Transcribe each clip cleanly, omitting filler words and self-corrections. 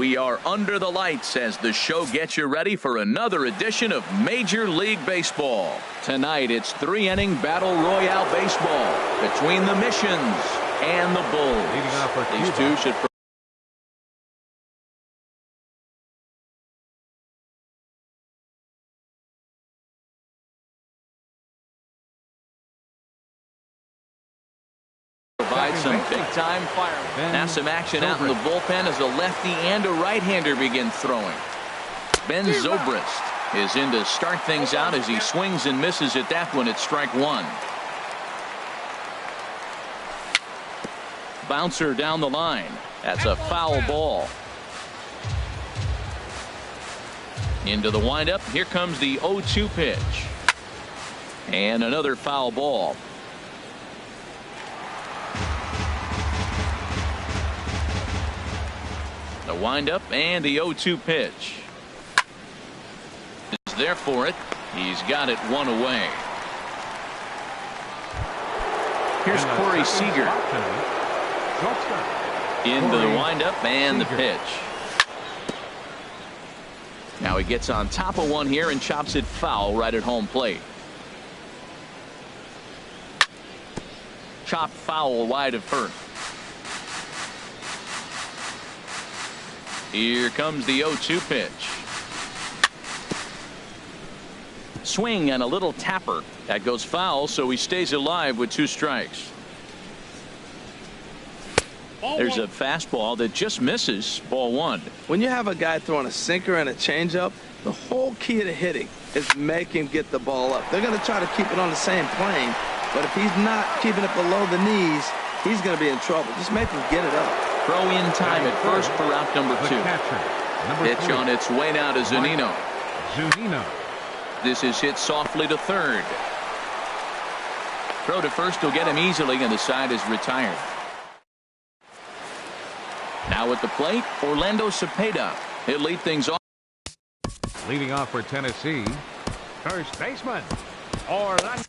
We are under the lights as the show gets you ready for another edition of Major League Baseball. Tonight, it's 3-inning Battle Royale baseball between the Missions and the Bulls. These two should provide some big-time fire. Now some action out in the bullpen as a lefty and a right-hander begin throwing. Ben Zobrist is in to start things out as he swings and misses at that one at strike one. Bouncer down the line. That's a foul ball. Into the windup. Here comes the 0-2 pitch. And another foul ball. The windup and the 0-2 pitch. Is there for it. He's got it one away. Here's Corey Seager. Into the windup and the pitch. Now he gets on top of one here and chops it foul right at home plate. Chopped foul wide of first. Here comes the 0-2 pitch. Swing and a little tapper. That goes foul, so he stays alive with 2 strikes. There's a fastball that just misses. Ball 1. When you have a guy throwing a sinker and a changeup, the whole key to hitting is make him get the ball up. They're going to try to keep it on the same plane, but if he's not keeping it below the knees, he's going to be in trouble. Just make him get it up. Throw in time at first for out number 2. Pitch on its way now to Zunino. This is hit softly to third. Throw to first will get him easily, and the side is retired. Now at the plate, Orlando Cepeda. He'll lead things off. Leading off for Tennessee, first baseman, Orlando.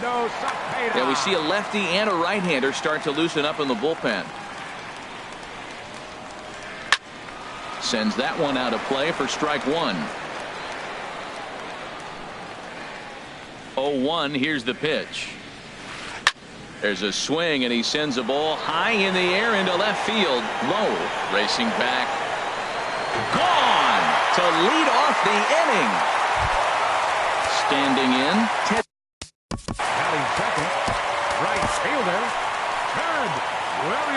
Yeah, we see a lefty and a right-hander start to loosen up in the bullpen. Sends that one out of play for strike 1. 0-1. Here's the pitch. There's a swing, and he sends a ball high in the air into left field. Low, racing back. Gone to lead off the inning. Standing in. Second, right fielder,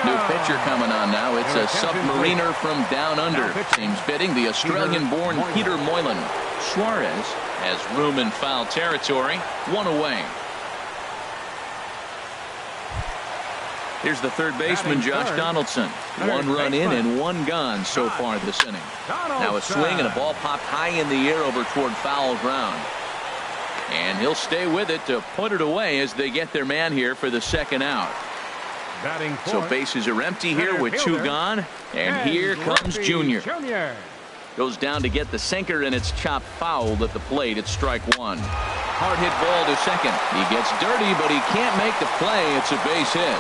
new pitcher coming on now. It's a submariner from down under. Seems fitting. The Australian-born Peter Moylan. Suarez has room in foul territory. 1 away. Here's the third baseman, Josh Donaldson. 1 run in and 1 gone so far this inning. Now a swing and a ball popped high in the air over toward foul ground. And he'll stay with it to put it away as they get their man here for the second out. So bases are empty here with 2 gone. And here comes Junior. Goes down to get the sinker, and it's chopped foul at the plate. It's strike 1. Hard hit ball to second. He gets dirty, but he can't make the play. It's a base hit.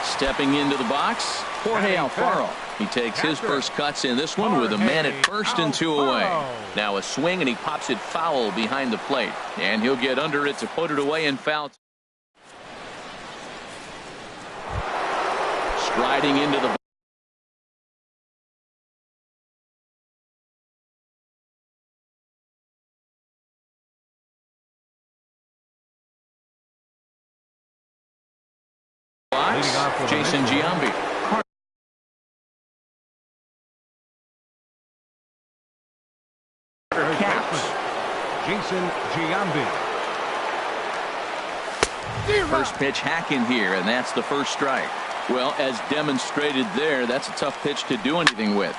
Stepping into the box, Jorge Alfaro. He takes his first cuts in this one with a man at first and 2 away. Now a swing, and he pops it foul behind the plate. And he'll get under it to put it away and foul. Striding into the box, Jason Giambi. Jason Giambi. First pitch hack in here, and that's the first strike. Well, as demonstrated there, that's a tough pitch to do anything with.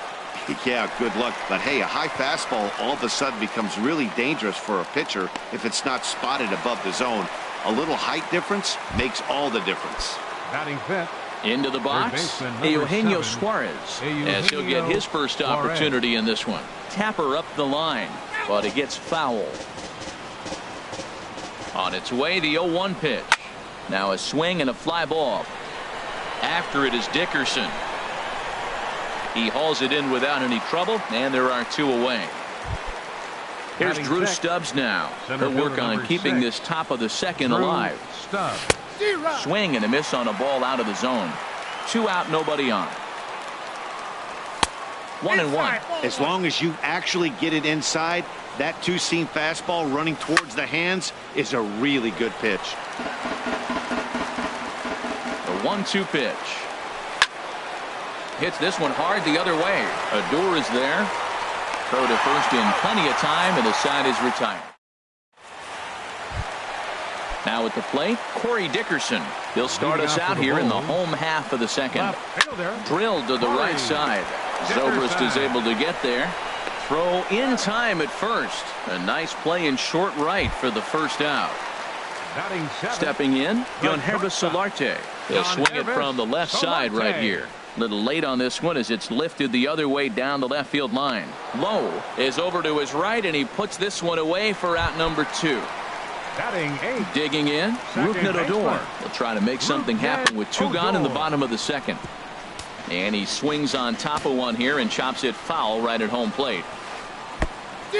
Yeah, good luck. But hey, a high fastball all of a sudden becomes really dangerous for a pitcher if it's not spotted above the zone. A little height difference makes all the difference. Batting fifth, Into the box, Eugenio Suarez, as he'll get his first opportunity in this one. Tapper up the line, but it gets foul. On its way, the 0-1 pitch. Now a swing and a fly ball. After it is Dickerson. He hauls it in without any trouble, and there are 2 away. Here's Drew Stubbs now. He'll work on keeping this top of the second alive. Swing and a miss on a ball out of the zone. 2 out, nobody on. 1-1. As long as you actually get it inside, that two-seam fastball running towards the hands is a really good pitch. The 1-2 pitch. Hits this one hard the other way. Odor is there. Throw to first in plenty of time, and the side is retired. Now at the plate, Corey Dickerson. He'll start us out here in the home half of the second. Drilled to the right side. Zobrist is able to get there. Throw in time at first. A nice play in short right for the first out. Stepping in, Yangervis Solarte. He'll swing it from the left side right here. Little late on this one as it's lifted the other way down the left field line. Lowe is over to his right, and he puts this one away for out number 2. Digging in, Rougned Odor will try to make something happen with 2 gone in the bottom of the second. And he swings on top of one here and chops it foul right at home plate.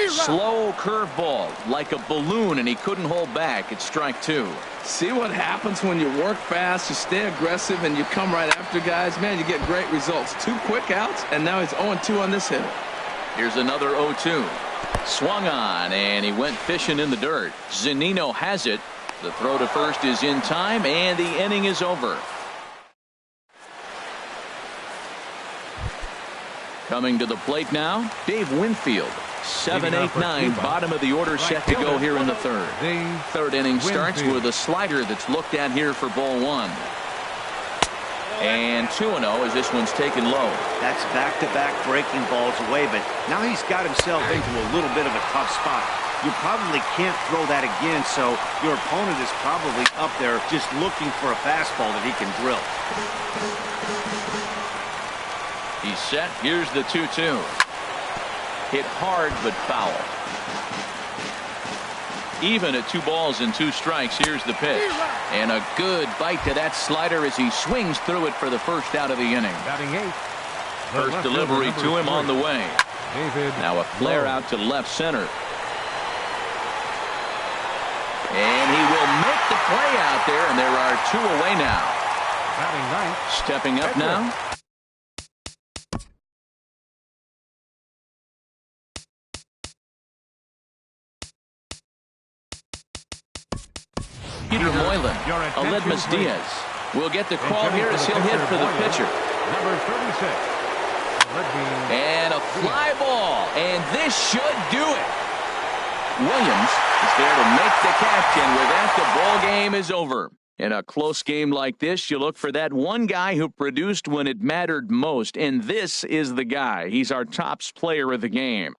Slow curveball like a balloon, and he couldn't hold back. It's strike 2. See what happens when you work fast, you stay aggressive, and you come right after guys. Man, you get great results. 2 quick outs, and now he's 0-2 on this hitter. Here's another 0-2. Swung on, and he went fishing in the dirt. Zunino has it. The throw to first is in time, and the inning is over. Coming to the plate now, Dave Winfield. 7, 8, 9, bottom of the order set to go here in the third. Third inning starts with a slider that's looked at here for ball 1. And 2-0 as this one's taken low. That's back-to-back breaking balls away, but now he's got himself into a little bit of a tough spot. You probably can't throw that again, so your opponent is probably up there just looking for a fastball that he can drill. He's set. Here's the 2-2. Hit hard but foul. Even at 2 balls and 2 strikes. Here's the pitch. And a good bite to that slider as he swings through it for the first out of the inning. First delivery to him on the way. Now a flare out to left center. And he will make the play out there, and there are 2 away now. Stepping up now. Peter Moylan. Aledmus Diaz will get the call here as he'll hit for the pitcher. Number 36. And a fly ball. And this should do it. Williams is there to make the catch, and with that, the ball game is over. In a close game like this, you look for that one guy who produced when it mattered most, and this is the guy. He's our top player of the game.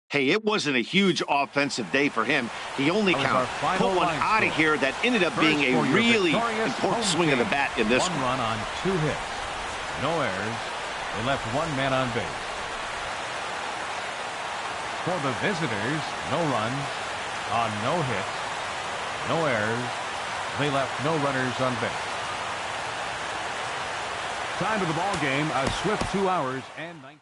Hey, it wasn't a huge offensive day for him. He only put one out of here that ended up being a really important swing of the bat in this one. 1 run on 2 hits. No errors. They left 1 man on base. For the visitors, no runs on no hits. No errors. They left no runners on base. Time of the ball game, a swift 2 hours and 19.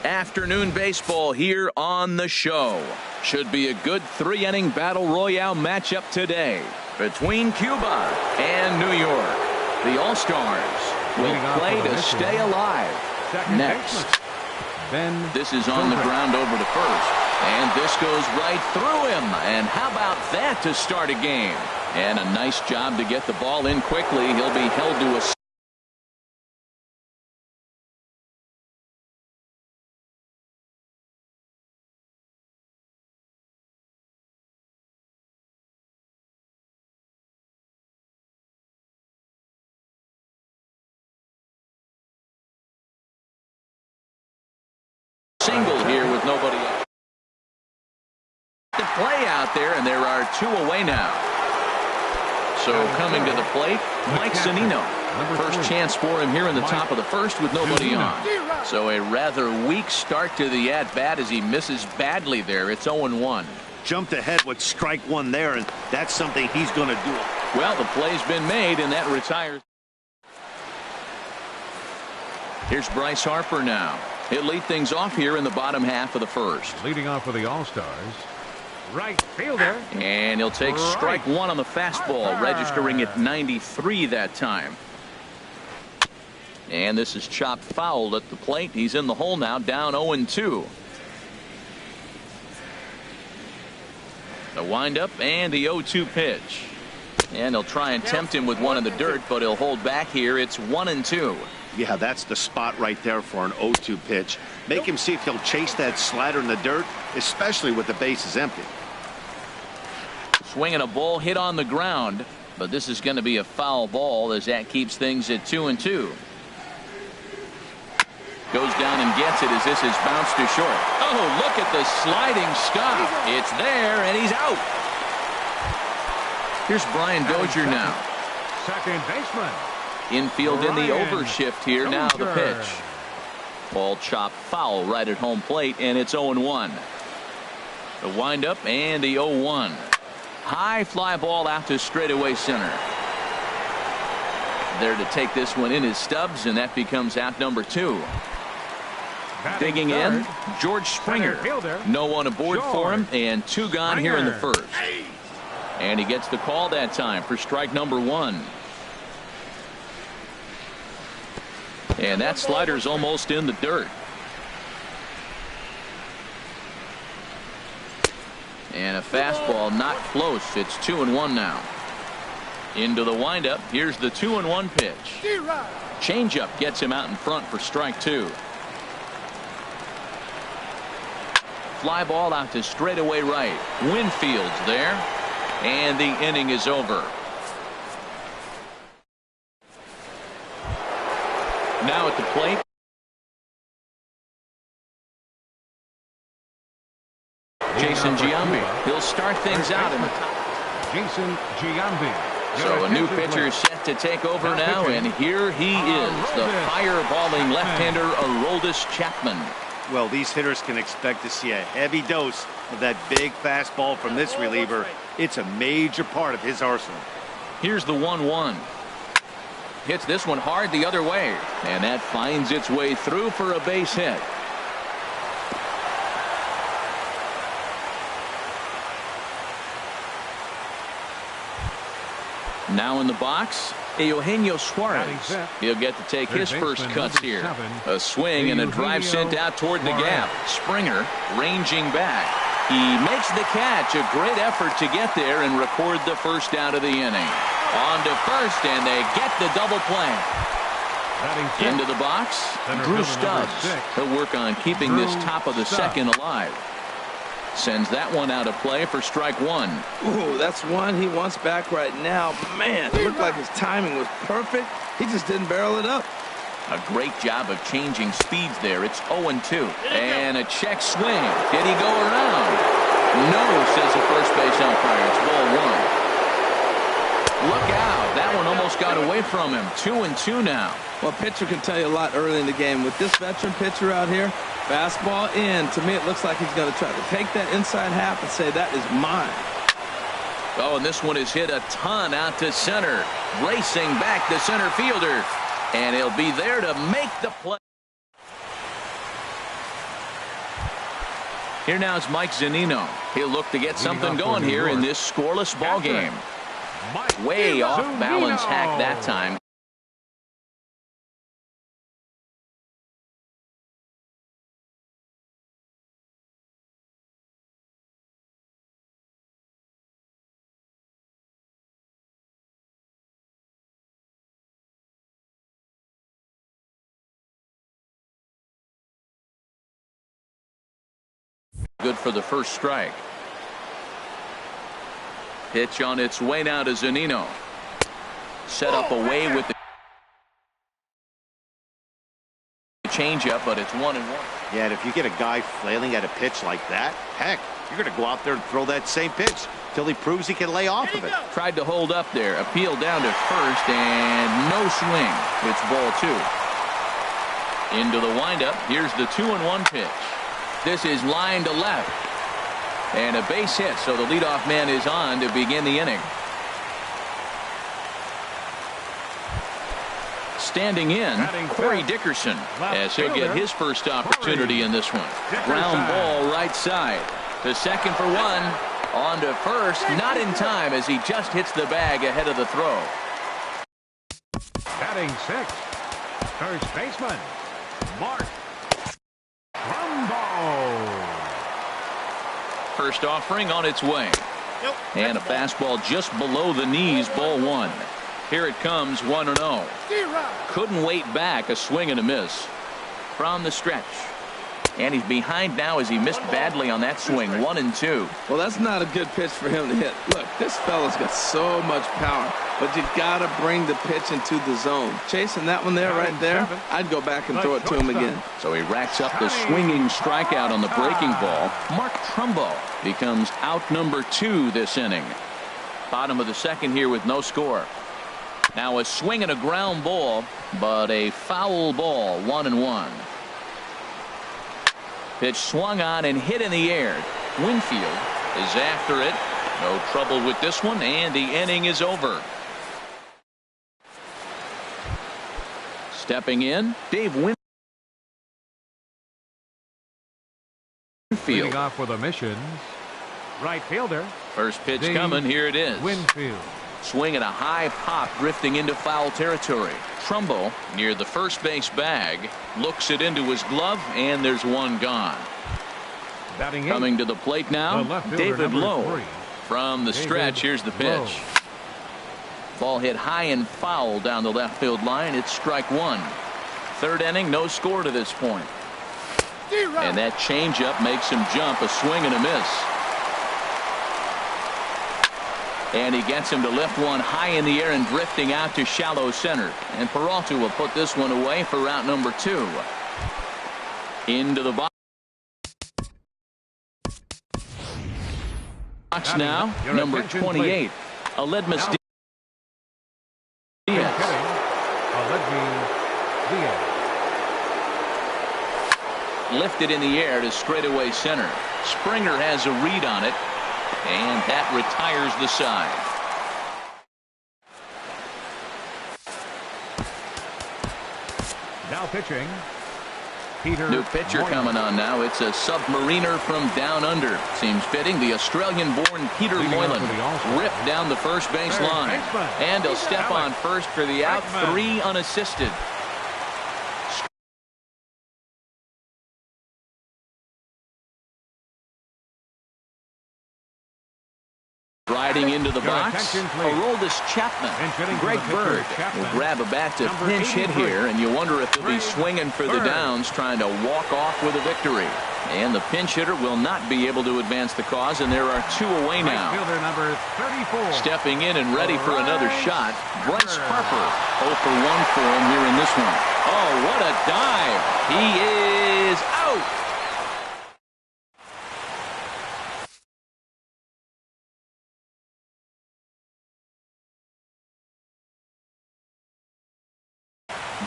Afternoon baseball here on the show. Should be a good 3-inning battle royale matchup today between Cuba and New York. The All-Stars will play to stay alive. Next. This is on the ground over to first. And this goes right through him. And how about that to start a game? And a nice job to get the ball in quickly. He'll be held to a single here with nobody else to play out there, and there are 2 away now. So coming to the plate, Mike Zunino. First chance for him here in the top of the first with nobody on. So a rather weak start to the at-bat as he misses badly there. It's 0-1. Jumped ahead with strike 1 there, and that's something he's going to do. Well, the play's been made, and that retires. Here's Bryce Harper now. He'll lead things off here in the bottom half of the first. Leading off for the All-Stars, right fielder. And he'll take strike 1 on the fastball, registering at 93 that time. And this is chopped foul at the plate. He's in the hole now, down 0-2. The windup and the 0-2 pitch. And they'll try and tempt him with one in the dirt, but he'll hold back here. It's 1-2. Yeah, that's the spot right there for an 0-2 pitch. Make him see if he'll chase that slider in the dirt, especially with the bases empty. Swinging a ball hit on the ground, but this is going to be a foul ball as that keeps things at 2-2. Goes down and gets it as this is bounced to short. Oh, look at the sliding stop. It's there, and he's out. Here's Brian Dozier now. Second baseman. Infield in the overshift here. Now the pitch. Ball chopped foul right at home plate, and it's 0-1. The windup and the 0-1. High fly ball out to straightaway center. There to take this one in is Stubbs, and that becomes out number 2. Digging in, George Springer. No one aboard for him, and 2 gone here in the first. And he gets the call that time for strike number 1. And that slider's almost in the dirt. And a fastball not close. It's 2-1 now. Into the windup. Here's the 2-1 pitch. Changeup gets him out in front for strike 2. Fly ball out to straightaway right. Winfield's there. And the inning is over. Now at the plate. Jason Giambi. He'll start things out in the top. Jason Giambi. So a new pitcher set to take over now, and here he is, the fireballing left-hander Aroldis Chapman. Well, these hitters can expect to see a heavy dose of that big fastball from this reliever. It's a major part of his arsenal. Here's the 1-1. Hits this one hard the other way, and that finds its way through for a base hit. Now in the box, Eugenio Suarez. He'll get to take his first cuts here. A swing and a drive sent out toward the gap. Springer ranging back. He makes the catch. A great effort to get there and record the first out of the inning. On to first, and they get the double play. Into the box, Drew Stubbs. He'll work on keeping this top of the second alive. Sends that one out of play for strike 1. Ooh, that's one he wants back right now. Man, it looked like his timing was perfect. He just didn't barrel it up. A great job of changing speeds there. It's 0-2. And a check swing. Did he go around? No, says the first base umpire. It's ball 1. Look out. That one almost got away from him. 2-2 now. Well, pitcher can tell you a lot early in the game. With this veteran pitcher out here, fastball in. To me, it looks like he's going to try to take that inside half and say, that is mine. Oh, and this one is hit a ton out to center. Racing back the center fielder. And he'll be there to make the play. Here now is Mike Zunino. He'll look to get something going here in this scoreless ball game. Way off balance hack that time. Good for the first strike. Pitch on its way now to Zunino. Set up away with the changeup, but it's 1-1. Yeah, and if you get a guy flailing at a pitch like that, heck, you're going to go out there and throw that same pitch till he proves he can lay off of it. Tried to hold up there. Appeal down to first, and no swing. It's ball 2. Into the windup. Here's the 2-1 pitch. This is line to left. And a base hit, so the leadoff man is on to begin the inning. Standing in, Corey Dickerson, as he'll get his first opportunity in this one. Ground ball right side. To second for 1. On to first. Not in time as he just hits the bag ahead of the throw. Batting 6. First baseman, Mark. First offering on its way. And a fastball just below the knees, ball 1. Here it comes, 1-0. Couldn't wait back, a swing and a miss. From the stretch. And he's behind now as he missed badly on that swing, 1-2. Well, that's not a good pitch for him to hit. Look, this fella's got so much power, but you got to bring the pitch into the zone. Chasing that one there, right there, I'd go back and throw it to him again. So he racks up the swinging strikeout on the breaking ball. Mark Trumbo becomes out number 2 this inning. Bottom of the second here with no score. Now a swing and a ground ball, but a foul ball, 1-1. Pitch swung on and hit in the air. Winfield is after it. No trouble with this one, and the inning is over. Stepping in, Dave Winfield. Leading off for the Missions, right fielder. First pitch coming. Here it is. Winfield. Swing and a high pop drifting into foul territory. Trumbo near the first base bag looks it into his glove, and there's one gone. Batting coming to the plate now, David Lowe. 3. From the stretch, here's the pitch. Ball hit high and foul down the left field line. It's strike 1. Third inning, no score to this point. And that changeup makes him jump, a swing and a miss. And he gets him to lift one high in the air and drifting out to shallow center. And Peralta will put this one away for route number 2. Into the box now, number 28, Aledmus Diaz. Lifted in the air to straightaway center. Springer has a read on it, and that retires the side. Now pitching, Peter. New pitcher coming on now. It's a submariner from down under. Seems fitting. The Australian-born Peter Moylan ripped down the first base line, and he'll step on first for the out. 3 unassisted. Riding into the box, Aroldis Chapman. Greg Bird will grab a bat to pinch hit here, and you wonder if he'll be swinging for the downs, trying to walk off with a victory. And the pinch hitter will not be able to advance the cause, and there are 2 away now. Stepping in and ready for another shot, Bryce Harper. 0 for 1 for him here in this one. Oh, what a dive. He is out.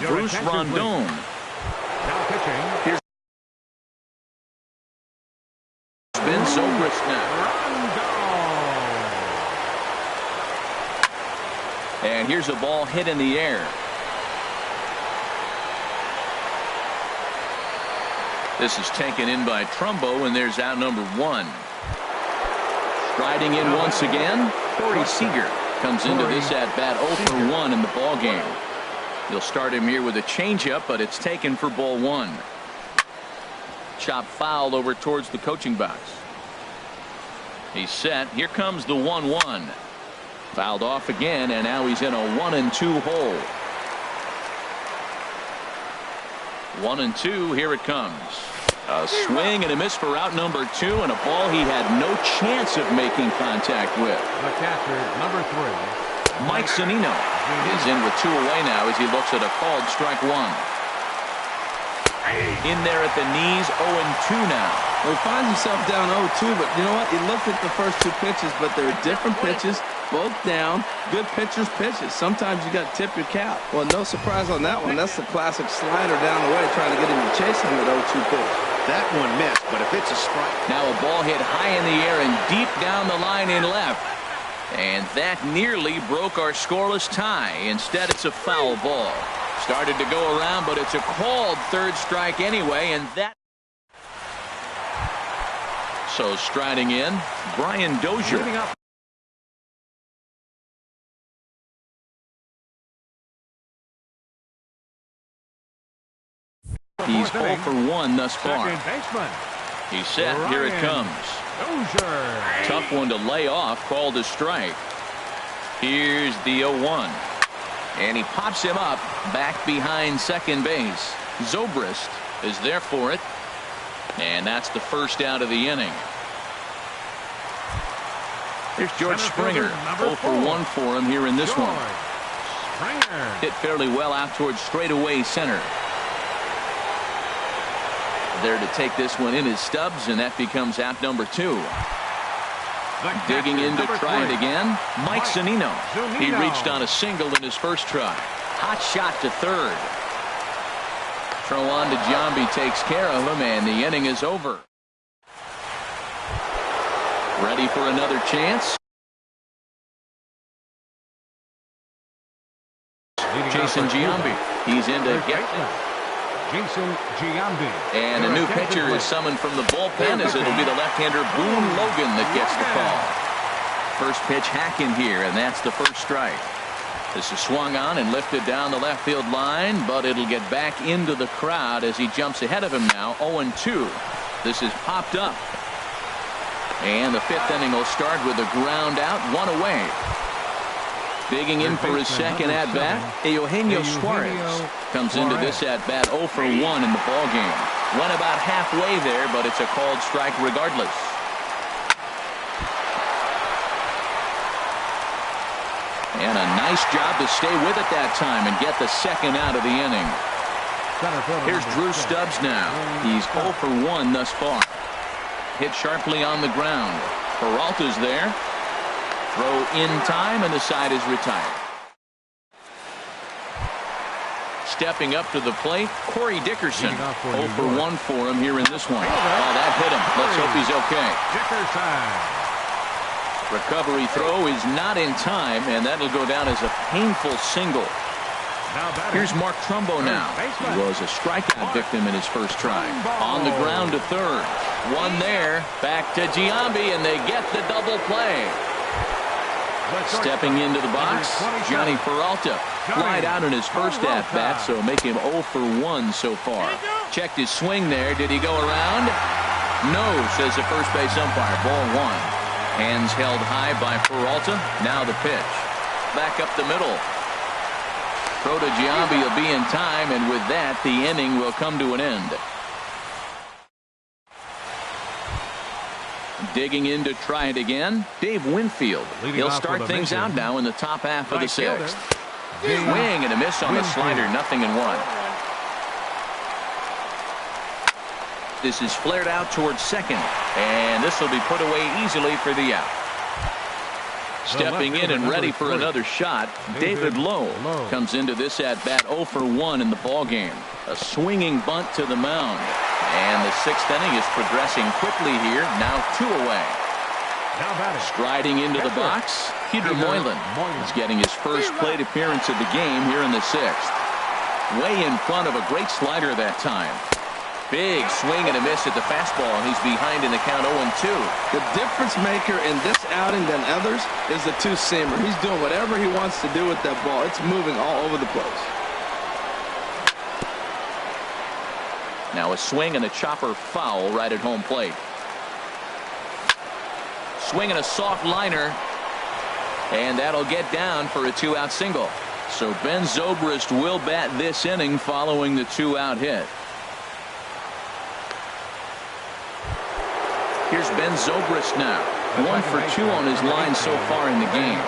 Bruce Rondon. Now pitching. Here's been so brisk now. And here's a ball hit in the air. This is taken in by Trumbo, and there's out number 1. Striding in once again, Corey Seager comes into this at bat 0 for 1 in the ball game. You'll start him here with a changeup, but it's taken for ball 1. Chop foul over towards the coaching box. He's set. Here comes the 1-1. Fouled off again, and now he's in a 1-2 hole. 1-2. Here it comes. A swing and a miss for out number 2, and a ball he had no chance of making contact with. The catcher, number 3. Mike Zunino is in with 2 away now as he looks at a called strike 1. In there at the knees, 0-2 now. Well, he finds himself down 0-2, but you know what? He looked at the first 2 pitches, but they're different pitches, both down. Good pitchers pitches. Sometimes you got to tip your cap. Well, no surprise on that one. That's the classic slider down the way, trying to get him to chase him with 0-2 pitch. That one missed, but if it's a strike. Now a ball hit high in the air and deep down the line in left. And that nearly broke our scoreless tie. Instead, it's a foul ball. Started to go around, but it's a called 3rd strike anyway, and that. So striding in, Brian Dozier. He's 0 for 1 thus far. He's set. Here it comes. Tough one to lay off. Called a strike. Here's the 0-1. And he pops him up back behind second base. Zobrist is there for it. And that's the first out of the inning. Here's George Springer. 0 for 1 for him here in this one. Hit fairly well out towards straightaway center. There to take this one in is Stubbs, and that becomes out number 2. Digging in to try it again, Mike Zunino. He reached on a single in his first try. Hot shot to third. Trowan DeGiambi takes care of him, and the inning is over. Ready for another chance. Jason Giambi. He's in to get it. Jason Giambi. And a new pitcher is summoned from the bullpen, as it'll be the left-hander Boone Logan that gets the call. First pitch hacking here, and that's the first strike. This is swung on and lifted down the left field line, but it'll get back into the crowd as he jumps ahead of him now. 0-2. This is popped up. And the 5th inning will start with a ground out, 1 away. Digging in for his second at-bat, Eugenio Suarez comes into this at-bat 0 for 1 in the ballgame. Went about halfway there, but it's a called strike regardless. And a nice job to stay with it that time and get the second out of the inning. Here's Drew Stubbs now. He's 0 for 1 thus far. Hit sharply on the ground. Peralta's there. Throw in time, and the side is retired. Stepping up to the plate, Corey Dickerson. 0 for 1 for him here in this one. Oh, that hit him. Let's hope he's okay. Recovery throw is not in time, and that'll go down as a painful single. Here's Mark Trumbo now. He was a strikeout victim in his first try. On the ground to third. One there. Back to Giambi, and they get the double play. Stepping into the box, Johnny Peralta. Flied out in his first at-bat, so make him 0 for 1 so far. Checked his swing there. Did he go around? No, says the first base umpire. Ball 1. Hands held high by Peralta. Now the pitch. Back up the middle. Throw to Giambi will be in time, and with that, the inning will come to an end. Digging in to try it again, Dave Winfield. He'll start things out now in the top half of the 6th. Swing and a miss on the slider, 0-1. This is flared out towards second, and this will be put away easily for the out. Stepping in and ready for another shot, David Lowe comes into this at-bat 0 for 1 in the ballgame. A swinging bunt to the mound. And the 6th inning is progressing quickly here. Now 2 away. Striding into the box, Peter Moylan is getting his first plate appearance of the game here in the 6th. Way in front of a great slider that time. Big swing and a miss at the fastball, and he's behind in the count 0-2. The difference maker in this outing than others is the two-seamer. He's doing whatever he wants to do with that ball. It's moving all over the place. Now a swing and a chopper foul right at home plate. Swing and a soft liner, and that'll get down for a 2-out single. So Ben Zobrist will bat this inning following the 2-out hit. Here's Ben Zobrist now. 1 for 2 on his line so far in the game.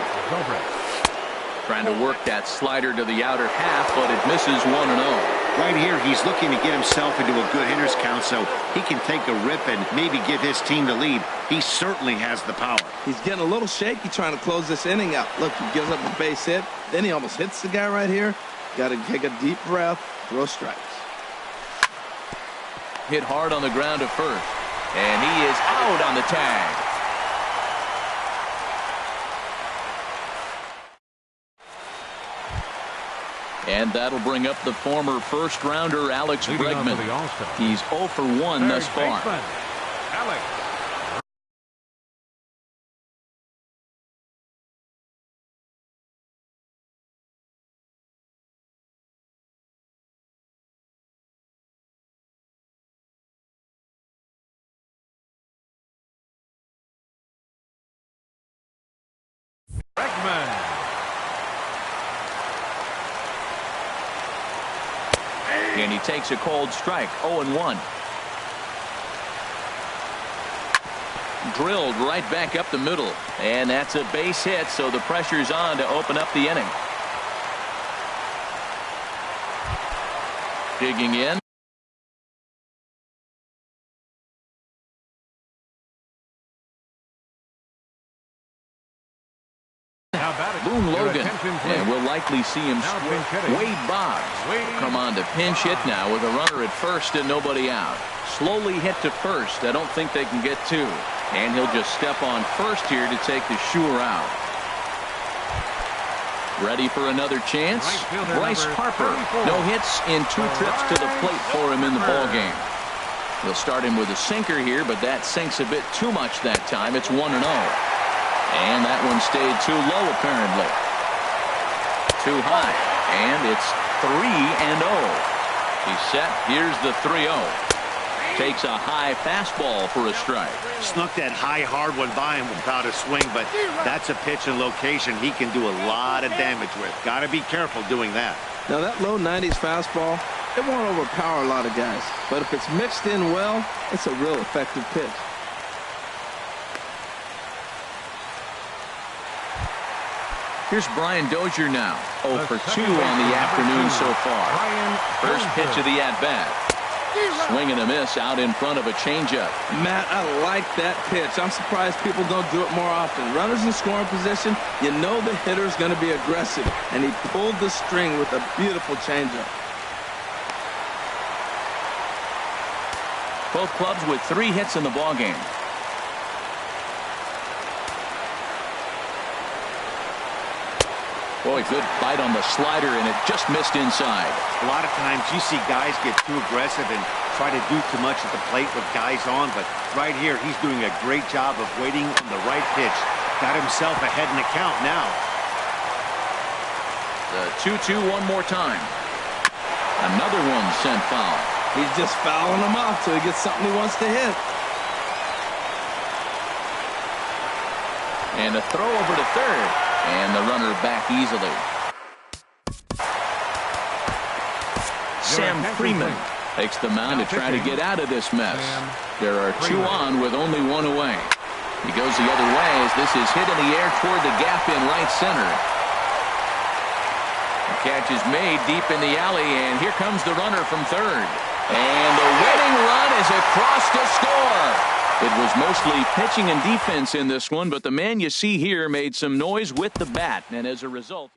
Trying to work that slider to the outer half, but it misses 1-0. Right here, he's looking to get himself into a good hitter's count so he can take a rip and maybe give his team the lead. He certainly has the power. He's getting a little shaky trying to close this inning out. Look, he gives up a base hit. Then he almost hits the guy right here. Got to take a deep breath, throw strikes. Hit hard on the ground to first. And he is out on the tag. And that'll bring up the former first-rounder Alex Bregman. He's 0 for 1 thus far. Alex. Bregman. And he takes a cold strike. 0-1. Drilled right back up the middle. And that's a base hit, so the pressure's on to open up the inning. Digging in. Boone Logan, and we'll likely see him switch. Wade Boggs come on to pinch hit now with a runner at first and nobody out. Slowly hit to first. I don't think they can get two. And he'll just step on first here to take the sure out. Ready for another chance? Bryce Harper. No hits in 2 trips to the plate for him in the ballgame. They'll start him with a sinker here, but that sinks a bit too much that time. It's 1-0. And that one stayed too low, apparently. Too high. And it's 3-0. He's set. Here's the 3-0. Takes a high fastball for a strike. Snuck that high, hard one by him without a swing, but that's a pitch and location he can do a lot of damage with. Got to be careful doing that. Now, that low 90s fastball, it won't overpower a lot of guys. But if it's mixed in well, it's a real effective pitch. Here's Brian Dozier now. 0 for 2 on the afternoon so far. First pitch of the at-bat. Swing and a miss out in front of a changeup. Matt, I like that pitch. I'm surprised people don't do it more often. Runners in scoring position, you know the hitter's going to be aggressive. And he pulled the string with a beautiful changeup. Both clubs with 3 hits in the ballgame. Boy, good bite on the slider, and it just missed inside. A lot of times you see guys get too aggressive and try to do too much at the plate with guys on, but right here he's doing a great job of waiting on the right pitch. Got himself ahead in the count now. The 2-2 one more time. Another one sent foul. He's just fouling them off till he gets something he wants to hit. And a throw over to third. And the runner back easily. Sam Freeman takes the mound to try to get out of this mess. There are 2 on with only 1 away. He goes the other way as this is hit in the air toward the gap in right center. The catch is made deep in the alley, and here comes the runner from third. And the winning run is across to score. It was mostly pitching and defense in this one, but the man you see here made some noise with the bat, and as a result,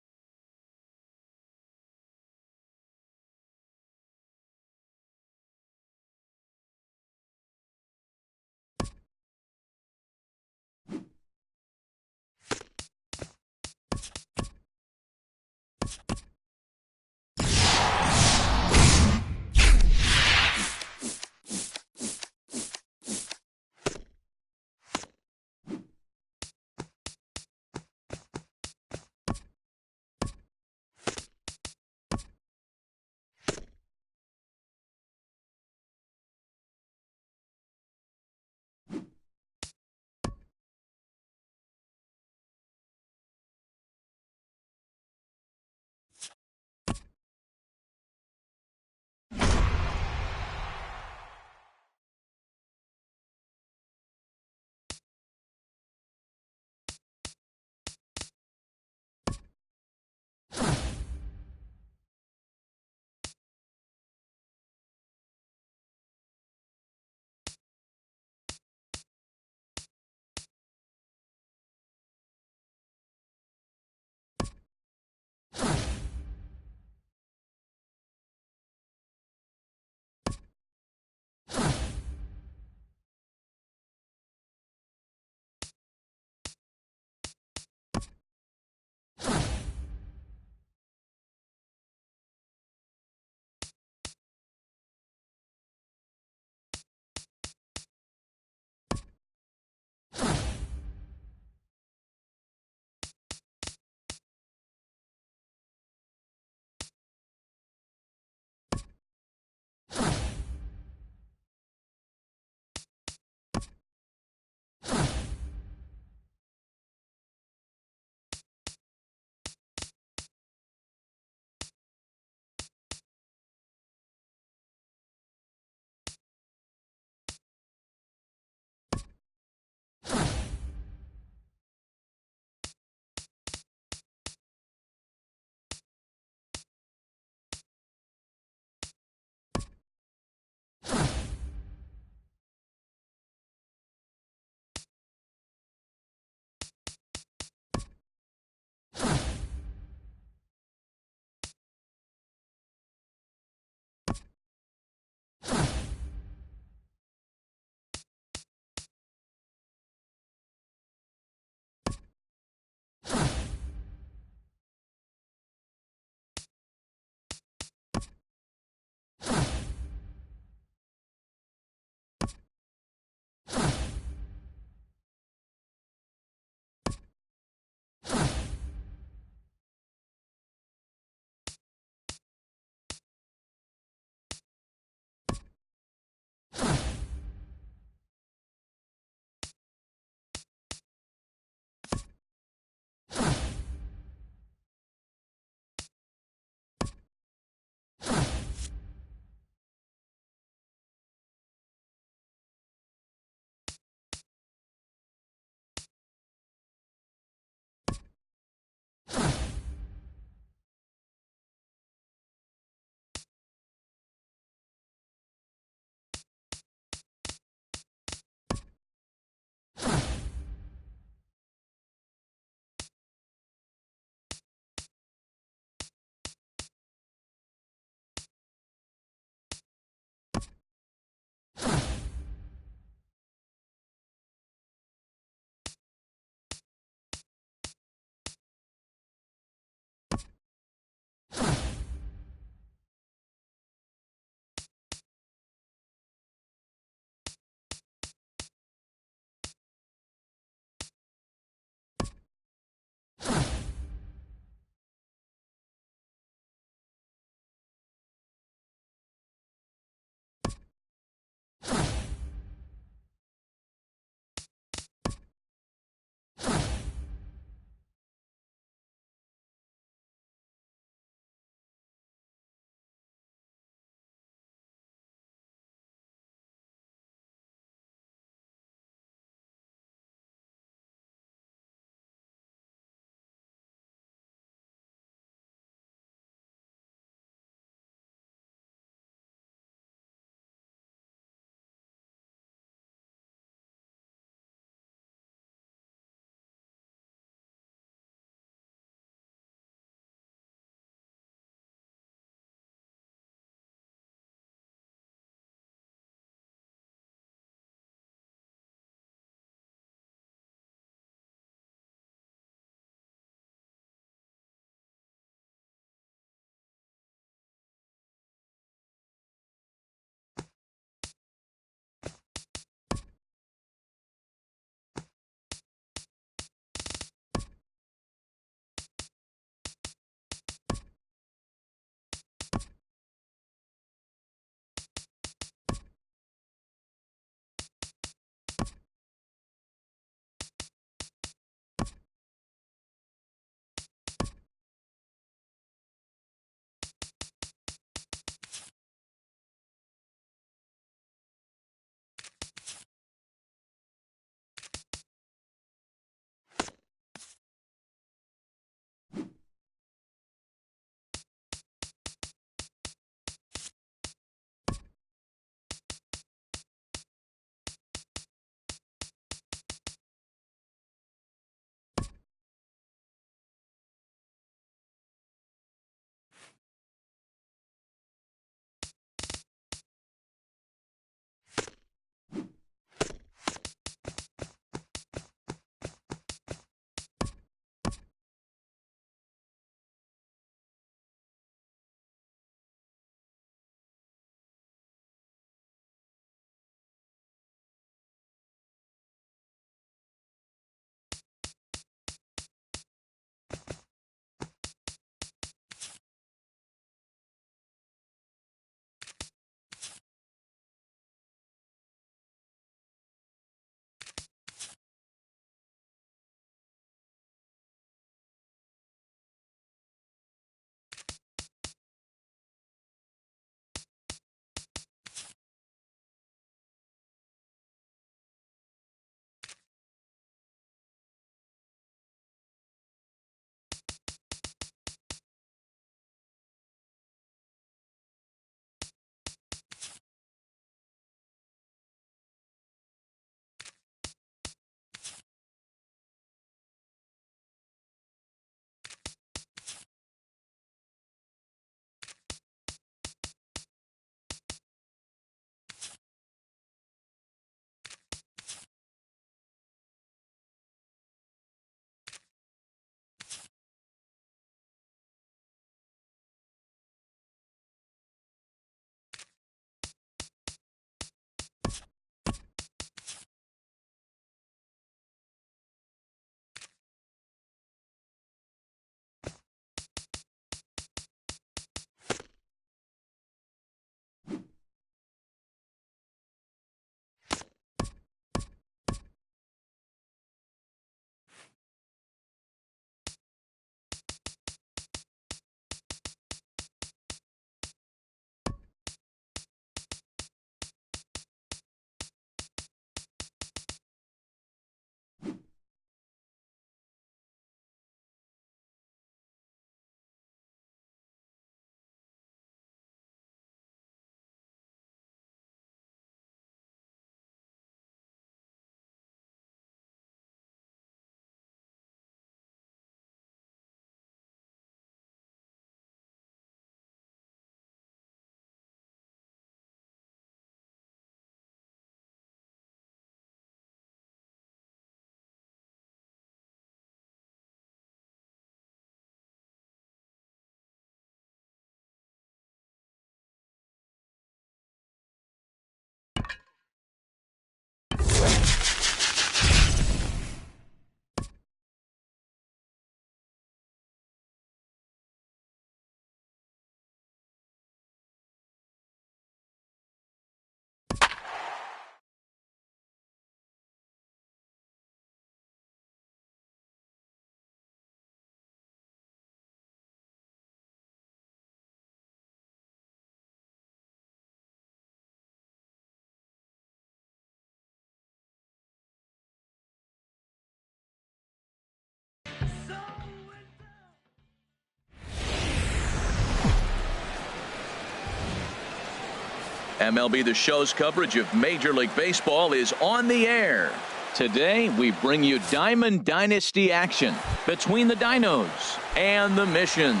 MLB The Show's coverage of Major League Baseball is on the air. Today, we bring you Diamond Dynasty action between the Dinos and the Missions.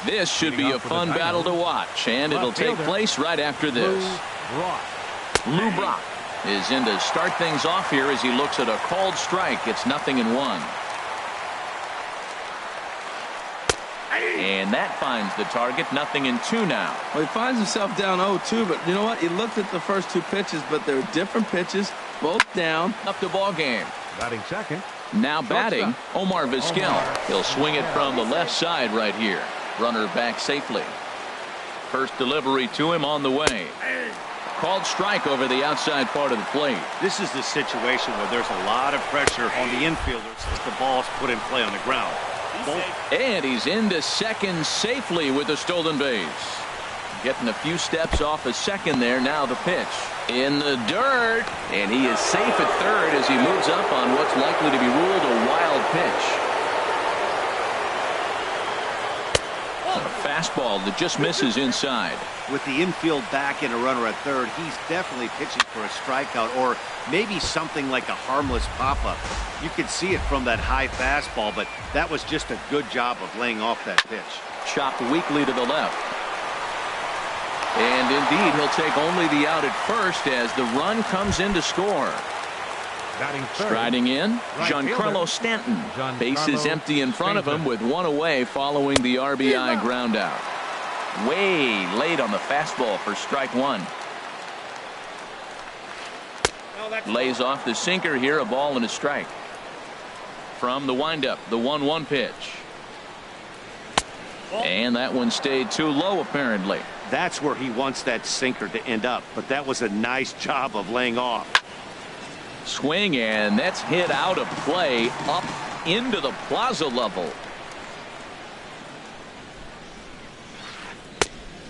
This should be a fun battle to watch, and it'll take place right after this. Lou Brock is in to start things off here as he looks at a called strike. It's 0-1. And that finds the target. 0-2 now. Well, he finds himself down 0-2, but you know what? He looked at the first two pitches, but they're different pitches, both down. Up the ball game. Batting second. Now batting, Omar Vizquel. He'll swing it from the left side right here. Runner back safely. First delivery to him on the way. Called strike over the outside part of the plate. This is the situation where there's a lot of pressure on the infielders as the ball's put in play on the ground. And he's into second safely with the stolen base. Getting a few steps off a second there. Now the pitch in the dirt, and he is safe at third as he moves up on what's likely to be ruled a wild pitch. A fastball that just misses inside. With the infield back and a runner at third, he's definitely pitching for a strikeout or maybe something like a harmless pop-up. You could see it from that high fastball, but that was just a good job of laying off that pitch. Chopped weakly to the left. And indeed, he'll take only the out at first as the run comes in to score. Striding in, Giancarlo Stanton. Base is empty in front of him with one away following the RBI ground out. Way late on the fastball for strike one. Lays off the sinker here, a ball and a strike. From the windup, the 1-1 pitch. And that one stayed too low apparently. That's where he wants that sinker to end up, but that was a nice job of laying off. Swing, and that's hit out of play up into the plaza level.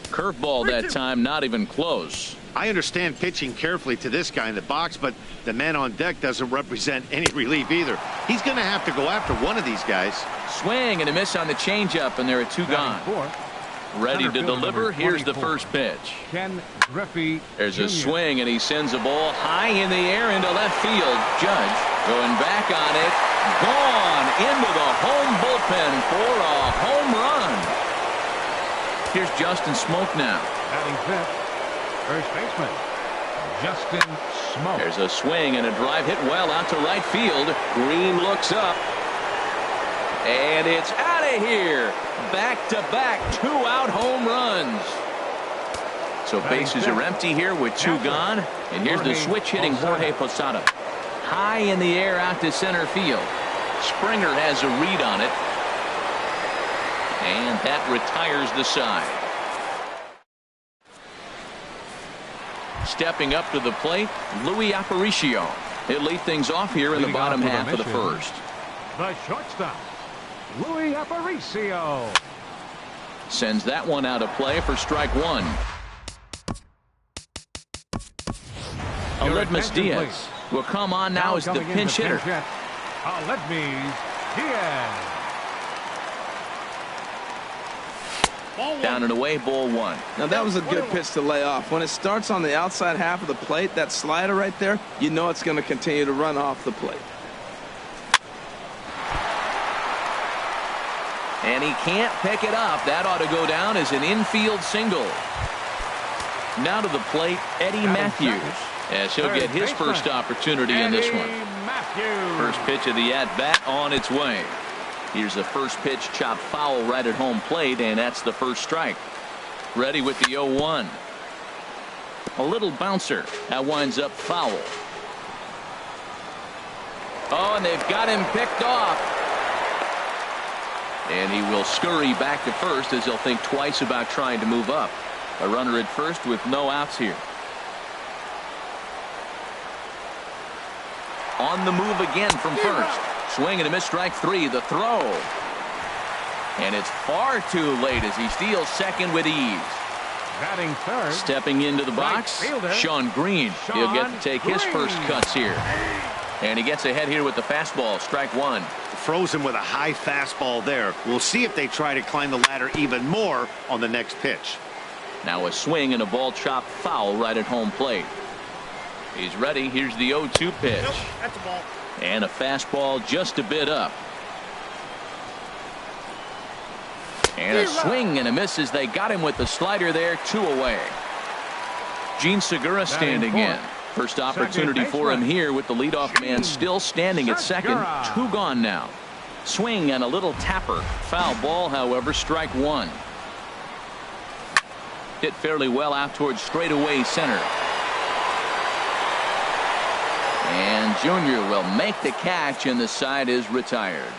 Curveball that time, not even close. I understand pitching carefully to this guy in the box, but the man on deck doesn't represent any relief either. He's going to have to go after one of these guys. Swing and a miss on the changeup, and there are two gone. Ready to deliver. Here's the first pitch. There's a swing, and he sends a ball high in the air into left field. Judge going back on it. Gone into the home bullpen for a home run. Here's Justin Smoke now. Batting fifth, first baseman Justin Smoke. There's a swing and a drive hit well out to right field. Green looks up. And it's out of here. Back-to-back two-out home runs. So bases are empty here with two gone. And here's the switch hitting Jorge Posada. High in the air out to center field. Springer has a read on it. And that retires the side. Stepping up to the plate, Luis Aparicio. He'll lead things off here in the bottom half of the first. The shortstop, Luis Aparicio. Sends that one out of play for strike one. Aledmus Diaz will come on now as the pinch hitter. Aledmus Diaz. Down and away, ball one. Now that was a good pitch to lay off. When it starts on the outside half of the plate, that slider right there, you know it's going to continue to run off the plate. And he can't pick it up. That ought to go down as an infield single. Now to the plate, Eddie Matthews, as he'll get his first opportunity in this one. First pitch of the at-bat on its way. Here's the first pitch chopped foul right at home plate, and that's the first strike. Ready with the 0-1. A little bouncer. That winds up foul. Oh, and they've got him picked off. And he will scurry back to first as he'll think twice about trying to move up. A runner at first with no outs here. On the move again from first. Swing and a miss, strike three. The throw. And it's far too late as he steals second with ease. Batting third. Stepping into the box, Sean Green. He'll get to take his first cuts here. And he gets ahead here with the fastball. Strike one. Froze him with a high fastball there. We'll see if they try to climb the ladder even more on the next pitch. Now a swing and a ball chopped foul right at home plate. He's ready. Here's the 0-2 pitch. Nope, that's a ball. And a fastball just a bit up. And a swing and a miss as they got him with the slider there. 2 away. Gene Segura standing in. First opportunity for him here with the leadoff man still standing at second. 2 gone now. Swing and a little tapper. Foul ball, however, strike 1. Hit fairly well out towards straightaway center. And Junior will make the catch, and the side is retired.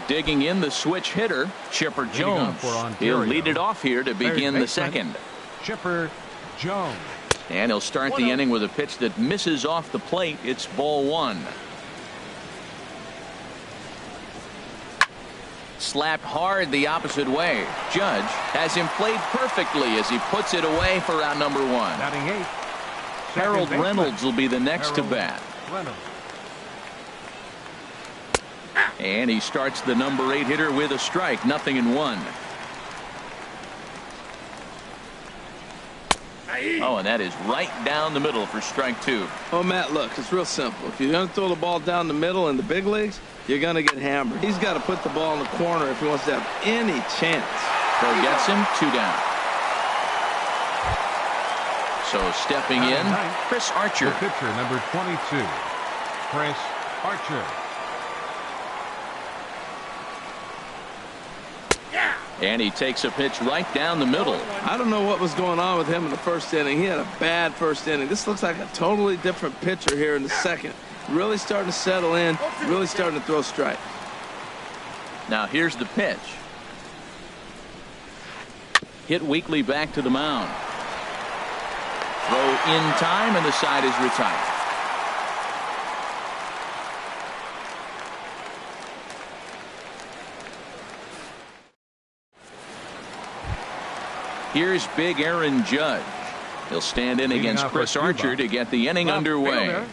Digging in the switch hitter, Chipper Jones. He'll lead it off here to begin the second. Chipper Jones. And he'll start the inning with a pitch that misses off the plate. It's ball 1. Slapped hard the opposite way. Judge has him played perfectly as he puts it away for out number 1. Batting 8. Harold Reynolds will be the next to bat. Reynolds. And he starts the number 8 hitter with a strike. 0-1. Oh, and that is right down the middle for strike 2. Oh, Matt, look, it's real simple. If you're going to throw the ball down the middle in the big leagues, you're going to get hammered. He's got to put the ball in the corner if he wants to have any chance. So gets him 2 down. So stepping in, Chris Archer. The pitcher, number 22, Chris Archer. And he takes a pitch right down the middle. I don't know what was going on with him in the first inning. He had a bad first inning. This looks like a totally different pitcher here in the second. Really starting to settle in, really starting to throw strikes. Now here's the pitch. Hit weakly back to the mound. Throw in time, and the side is retired. Here's big Aaron Judge. He'll stand in against Chris Archer to get the inning underway.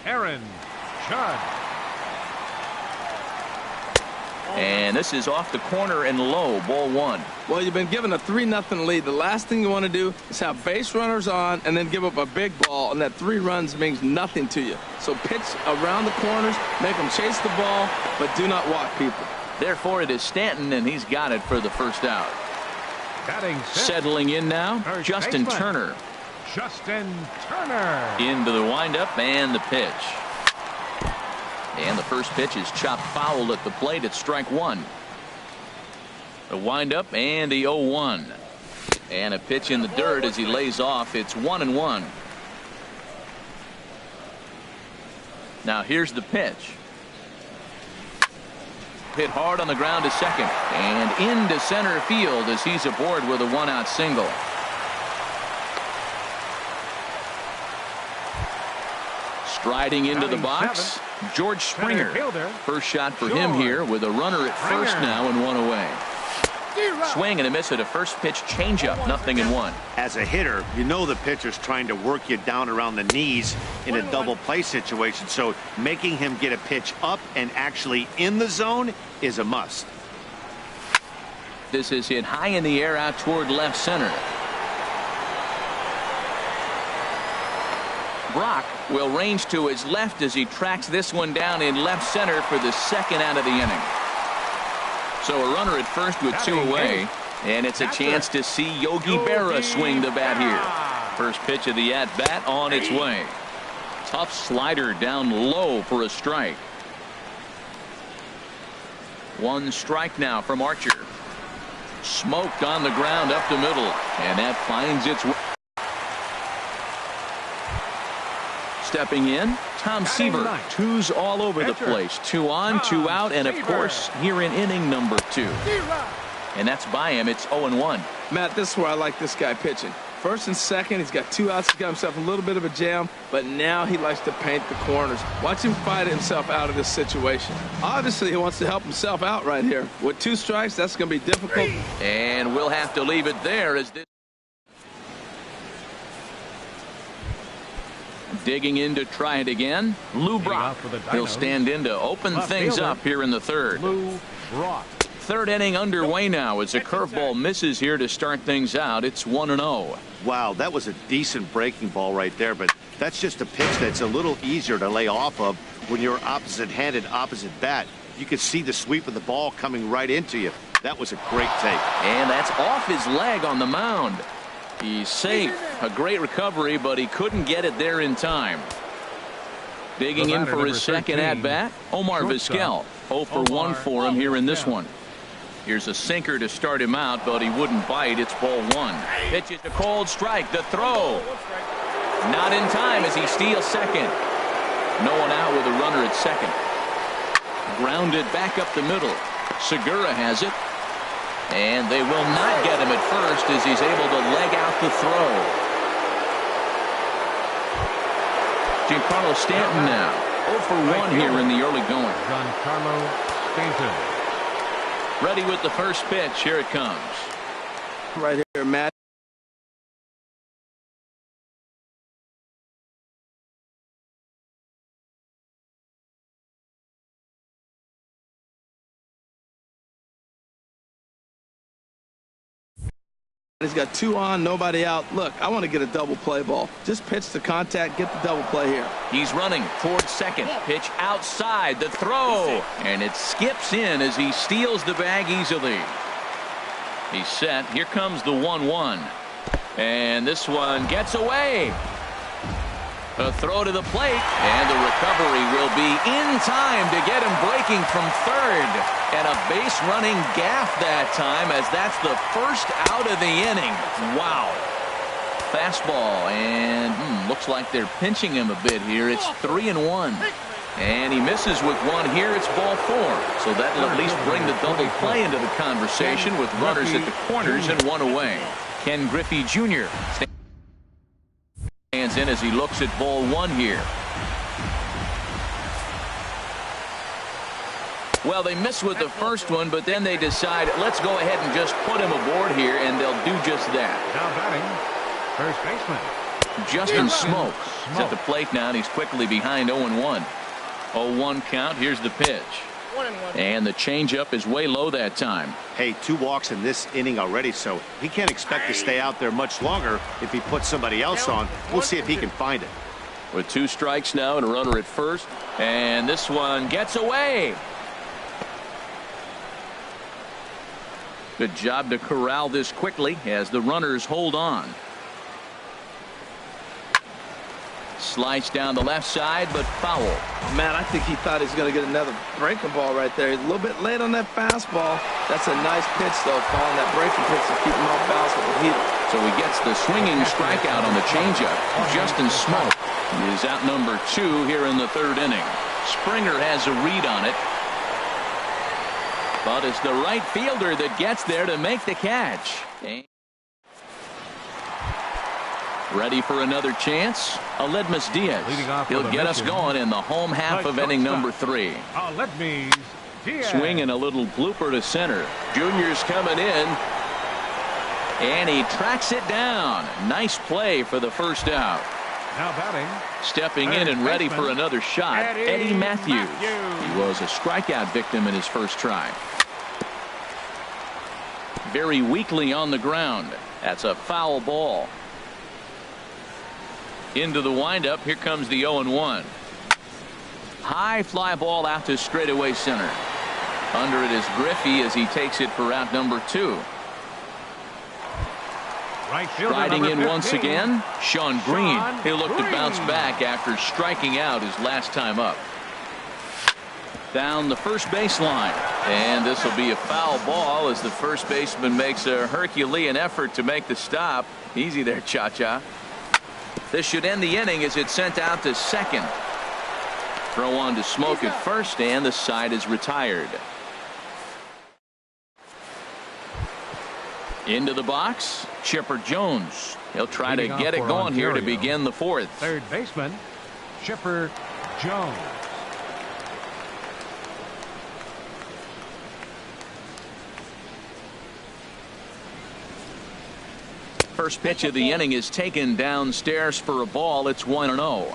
Aaron Judge. And this is off the corner and low, ball 1. Well, you've been given a 3-0 lead. The last thing you want to do is have base runners on and then give up a big ball, and that 3 runs means nothing to you. So pitch around the corners, make them chase the ball, but do not walk people. Therefore, it is Stanton, and he's got it for the first out. Settling in now, Justin Turner. Justin Turner. Into the windup and the pitch. And the first pitch is chopped foul at the plate at strike 1. The windup and the 0-1. And a pitch in the dirt as he lays off. It's 1-1. Now here's the pitch. Hit hard on the ground to second and into center field as he's aboard with a 1-out single. Striding into the box, George Springer. First shot for him here with a runner at first now and 1 away. Swing and a miss at a first pitch changeup. 0-1. As a hitter, you know the pitcher's trying to work you down around the knees in a double play situation. So making him get a pitch up and actually in the zone is a must. This is hit high in the air out toward left center. Brock will range to his left as he tracks this one down in left center for the second out of the inning. So a runner at first with 2 away, and it's a chance to see Yogi Berra swing the bat here. First pitch of the at-bat on its way. Tough slider down low for a strike. 1 strike now from Archer. Smoked on the ground up the middle, and that finds its way. Stepping in, Tom Seaver. 2s all over the place. 2 on, 2 out, and of course, here in inning number 2. And that's by him. It's 0-1. Matt, this is where I like this guy pitching. First and second, he's got 2 outs. He's got himself a little bit of a jam, but now he likes to paint the corners. Watch him fight himself out of this situation. Obviously, he wants to help himself out right here. With 2 strikes, that's going to be difficult. And we'll have to leave it there as this. Digging in to try it again, Lou Brock. He'll stand in to open things up here in the third. Lou Rock. Third inning underway now as a curveball misses here to start things out. It's 1-0. Wow, that was a decent breaking ball right there, but that's just a pitch that's a little easier to lay off of when you're opposite-handed, opposite bat. You can see the sweep of the ball coming right into you. That was a great take. And that's off his leg on the mound. He's safe. A great recovery, but he couldn't get it there in time. Digging in for his second at-bat, Omar Vizquel. 0 for 1 for him here in this one. Here's a sinker to start him out, but he wouldn't bite. It's ball 1. Pitches a cold strike. The throw. Not in time as he steals second. No one out with a runner at second. Grounded back up the middle. Segura has it. And they will not get him at first as he's able to leg out the throw. Giancarlo Stanton now. 0 for 1 here in the early going. Giancarlo Stanton. Ready with the first pitch. Here it comes. Right here, Matt. He's got 2 on, nobody out. Look, I want to get a double play ball. Just pitch the contact, get the double play here. He's running towards second. Pitch outside. The throw. And it skips in as he steals the bag easily. He's set. Here comes the 1-1. And this one gets away. A throw to the plate. And the recovery will be in time to get him breaking from third. And a base running gaff that time as that's the first out of the inning. Wow. Fastball. And looks like they're pinching him a bit here. It's 3-1. And he misses with one here. It's ball 4. So that'll at least bring the double play into the conversation with runners at the corners and one away. Ken Griffey Jr. stands in as he looks at ball 1 here. Well, they missed with the first one, but then they decide, let's go ahead and just put him aboard here, and they'll do just that. Now batting, first baseman Justin Smoak is at the plate now, and he's quickly behind 0-1. 0-1 count. Here's the pitch. And the changeup is way low that time. Hey, 2 walks in this inning already, so he can't expect to stay out there much longer if he puts somebody else on. We'll see if he can find it. With 2 strikes now and a runner at first, and this one gets away. Good job to corral this quickly as the runners hold on. Slice down the left side, but foul. Man, I think he thought he was going to get another breaking ball right there. He's a little bit late on that fastball. That's a nice pitch, though, following that breaking pitch to keep him off balance with the heater. So he gets the swinging strikeout on the changeup. Justin Smoak is out number 2 here in the 3rd inning. Springer has a read on it. But it's the right fielder that gets there to make the catch. Ready for another chance. Aledmus Diaz. He'll get us going in the home half of inning number 3. Aledmus Diaz. Swinging a little blooper to center. Junior's coming in. And he tracks it down. Nice play for the first out. Now batting. Stepping in and ready for another shot, Eddie Matthews. He was a strikeout victim in his first try. Very weakly on the ground. That's a foul ball. Into the windup. Here comes the 0-1. High fly ball out to straightaway center. Under it is Griffey as he takes it for out number 2. Riding in once again, Sean Green. He'll look to bounce back after striking out his last time up. Down the first baseline. And this will be a foul ball as the first baseman makes a Herculean effort to make the stop. Easy there, Cha-Cha. This should end the inning as it's sent out to second. Throw on to Smoak at first, and the side is retired. Into the box, Chipper Jones. He'll try to get it going here to begin the 4th. Third baseman, Chipper Jones. First pitch of the inning is taken downstairs for a ball. It's 1-0.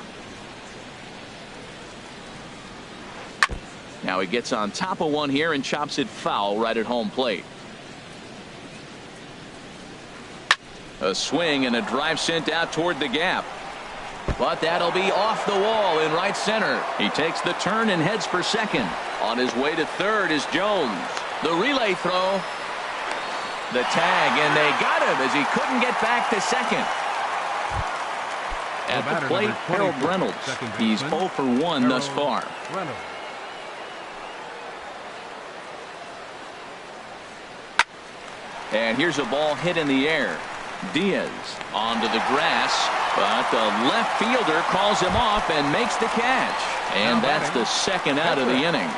Now he gets on top of one here and chops it foul right at home plate. A swing and a drive sent out toward the gap. But that'll be off the wall in right center. He takes the turn and heads for second. On his way to third is Jones. The relay throw. The tag, and they got him as he couldn't get back to second. At the plate, Harold Reynolds. He's 0 for 1 thus far. And here's a ball hit in the air. Diaz onto the grass, but the left fielder calls him off and makes the catch. And that's the second out of the inning.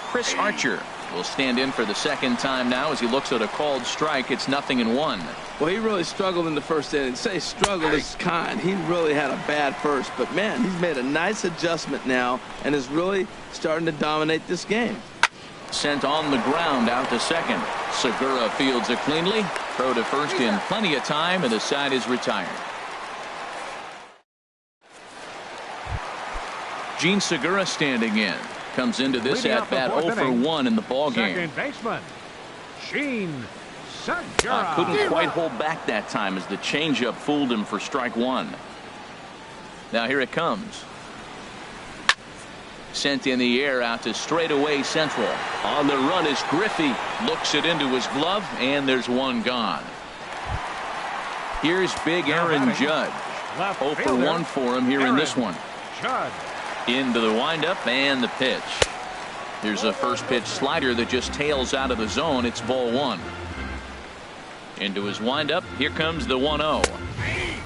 Chris Archer will stand in for the second time now as he looks at a called strike. It's 0-1. Well, he really struggled in the first inning. Say struggle is kind. He really had a bad first, but man, he's made a nice adjustment now and is really starting to dominate this game. Sent on the ground out to second. Segura fields it cleanly. Throw to first in plenty of time, and the side is retired. Gene Segura standing in. Comes into this at bat 0 for 1 in the ball game. Second baseman, Gene Segura. Couldn't quite hold back that time as the changeup fooled him for strike one. Now here it comes. Sent in the air out to straightaway central. On the run is Griffey. Looks it into his glove, and there's one gone. Here's big Aaron Judge. 0 for 1 for him here in this one. Into the windup and the pitch. Here's a first pitch slider that just tails out of the zone. It's ball one. Into his windup. Here comes the 1-0.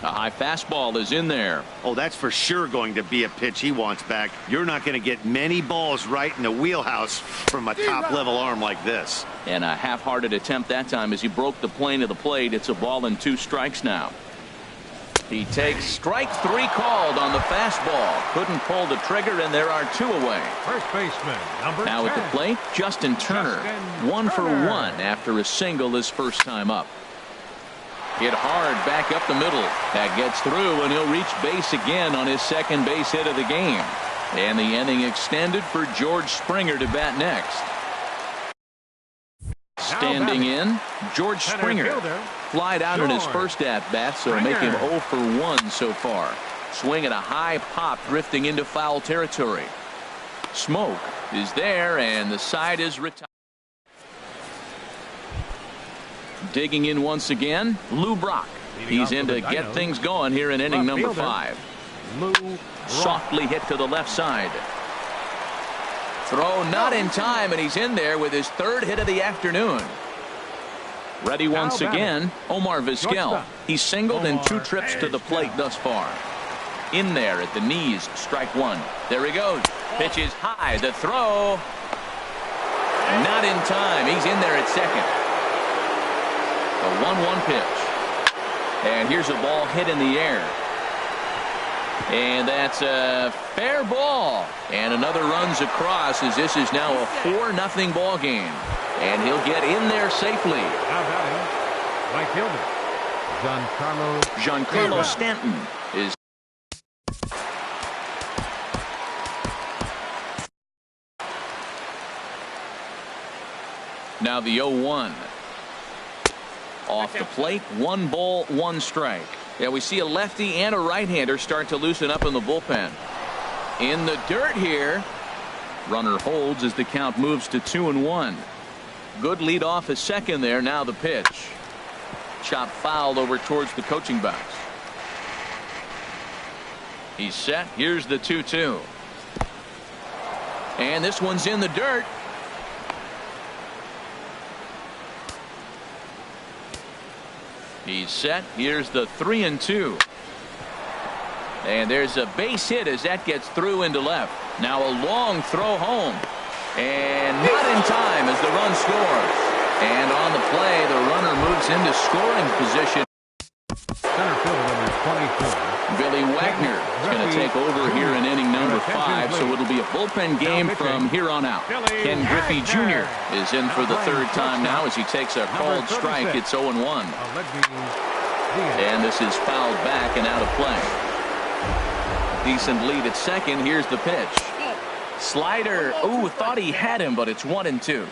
A high fastball is in there. Oh, that's for sure going to be a pitch he wants back. You're not going to get many balls right in the wheelhouse from a top-level arm like this. And a half-hearted attempt that time as he broke the plane of the plate. It's a ball and 2 strikes now. He takes strike 3 called on the fastball. Couldn't pull the trigger, and there are 2 away. First baseman, number 10. Now at the plate, Justin Turner. 1 for 1 after a single his first time up. Hit hard back up the middle. That gets through, and he'll reach base again on his second base hit of the game. And the inning extended for George Springer to bat next. Standing in, George Springer. Flied out in his first at-bat, so make him 0 for 1 so far. Swing at a high pop, drifting into foul territory. Smoke is there, and the side is retired. Digging in once again, Lou Brock. He's in to get things going here in inning number 5. Softly hit to the left side. Throw not in time, and he's in there with his 3rd hit of the afternoon. Ready once again, Omar Vizquel. He's singled in 2 trips to the plate thus far. In there at the knees, strike 1. There he goes. Pitch is high. The throw. Not in time. He's in there at second. A 1-1 pitch. And here's a ball hit in the air. And that's a fair ball. And another runs across as this is now a 4-0 ball game. And he'll get in there safely. How about him? Right fielder, Giancarlo Stanton is. Now the 0-1. Off the plate, 1 ball, 1 strike. Yeah, we see a lefty and a right-hander start to loosen up in the bullpen. In the dirt here. Runner holds as the count moves to 2-1. Good lead off a second there. Now the pitch. Chop fouled over towards the coaching box. He's set. Here's the 2-2. And this one's in the dirt. He's set. Here's the 3-2. And there's a base hit as that gets through into left. Now a long throw home. And not in time as the run scores. And on the play, the runner moves into scoring position. center fielder number 22. Billy Wagner is going to take over here in inning number 5, so it'll be a bullpen game from here on out. Ken Griffey Jr. is in for the 3rd time now as he takes a called strike. It's 0-1. And this is fouled back and out of play. Decent lead at second. Here's the pitch. Slider. Ooh, thought he had him, but it's 1-2.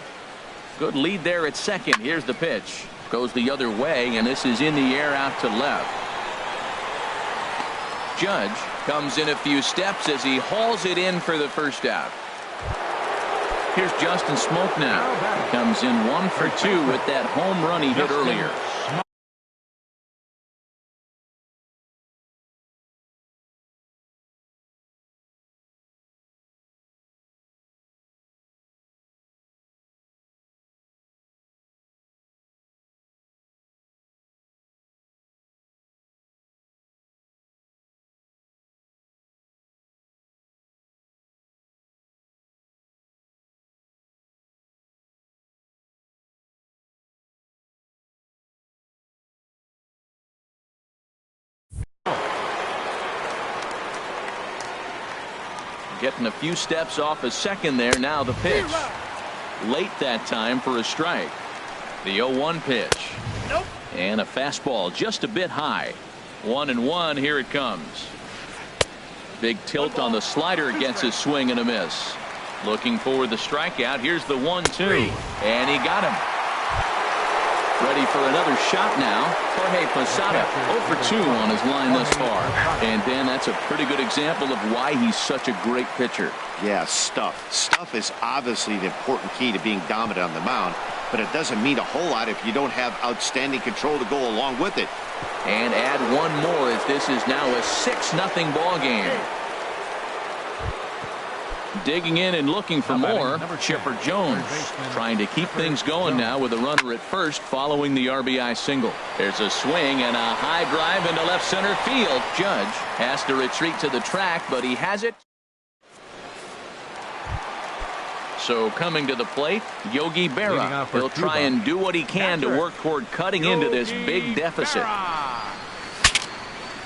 Good lead there at second. Here's the pitch. Goes the other way, and this is in the air out to left. Judge comes in a few steps as he hauls it in for the first out. Here's Justin Smoke now. Comes in 1 for 2 with that home run he hit earlier. Getting a few steps off a second there. Now the pitch. Late that time for a strike. The 0-1 pitch. Nope. And a fastball just a bit high. 1-1. Here it comes. Big tilt on the slider. Gets a swing and a miss. Looking for the strikeout. Here's the 1-2. And he got him. Ready for another shot now. Jorge Posada 0 for 2 on his line thus far. And Dan, that's a pretty good example of why he's such a great pitcher. Yeah, stuff. Stuff is obviously the important key to being dominant on the mound, but it doesn't mean a whole lot if you don't have outstanding control to go along with it. And add one more as this is now a 6-0 ball game. Digging in and looking for more, Chipper Jones trying to keep things going now with a runner at first following the RBI single. There's a swing and a high drive into left center field. Judge has to retreat to the track, but he has it. So coming to the plate, Yogi Berra. He'll try and do what he can to work toward cutting into this big deficit.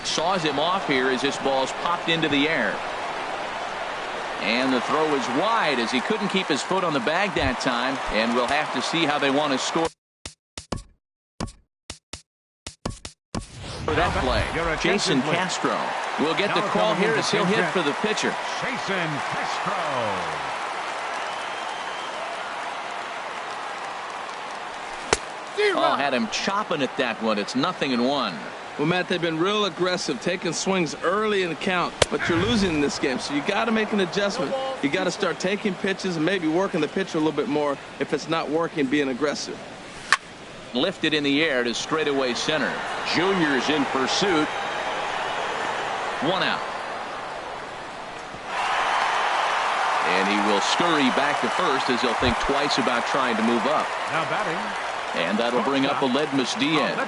Saws him off here as this ball's popped into the air. And the throw is wide as he couldn't keep his foot on the bag that time. And we'll have to see how they want to score for that play. Jason Castro will get the call here as he'll hit for the pitcher. Jason Castro. Oh, had him chopping at that one. It's 0-1. Well, Matt, they've been real aggressive, taking swings early in the count, but you're losing in this game, so you got to make an adjustment. You got to start taking pitches and maybe working the pitcher a little bit more if it's not working, being aggressive. Lifted in the air to straightaway center. Junior's in pursuit. 1 out. And he will scurry back to first as he'll think twice about trying to move up. Now batting. And that'll bring up Aledmus Diaz.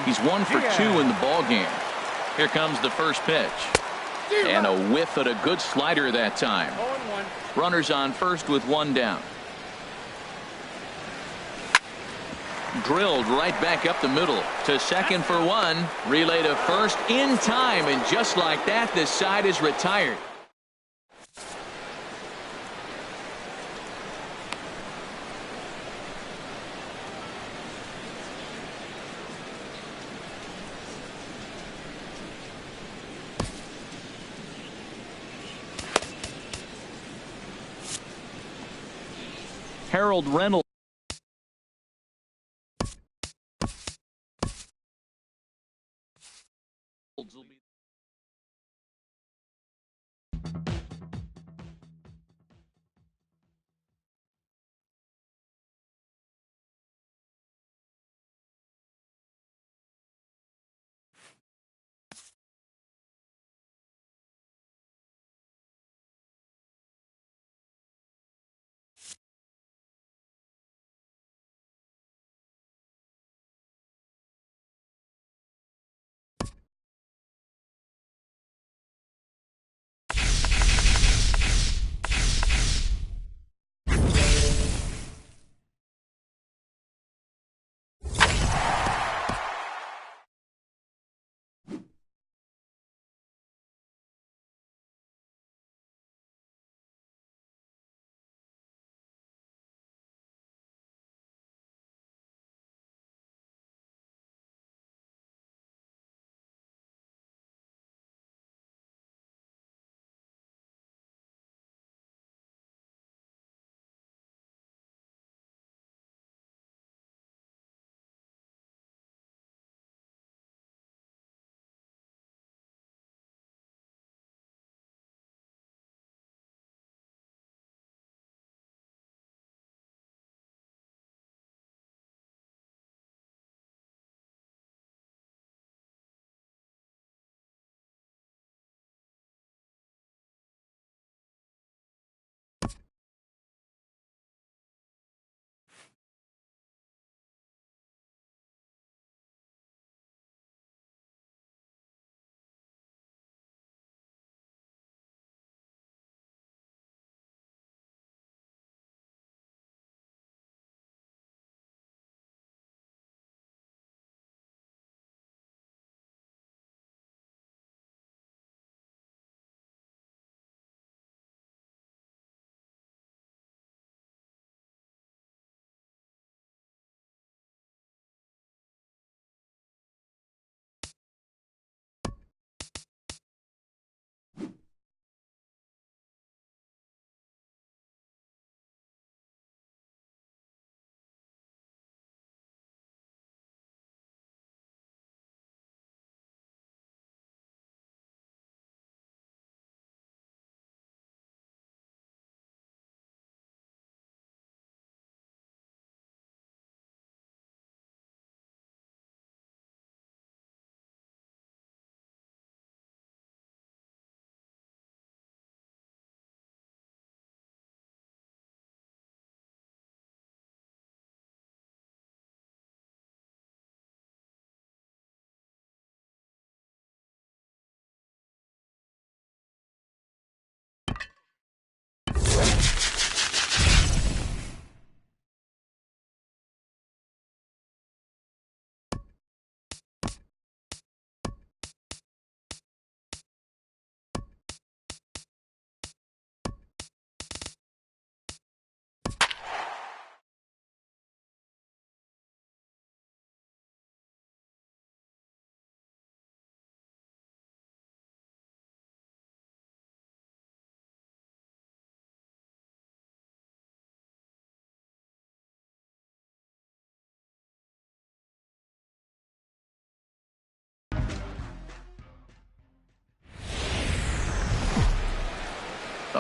He's 1 for 2 in the ball game. Here comes the first pitch. And a whiff at a good slider that time. Runners on first with 1 down. Drilled right back up the middle to second for 1. Relay to first in time. And just like that, this side is retired. Harold Reynolds.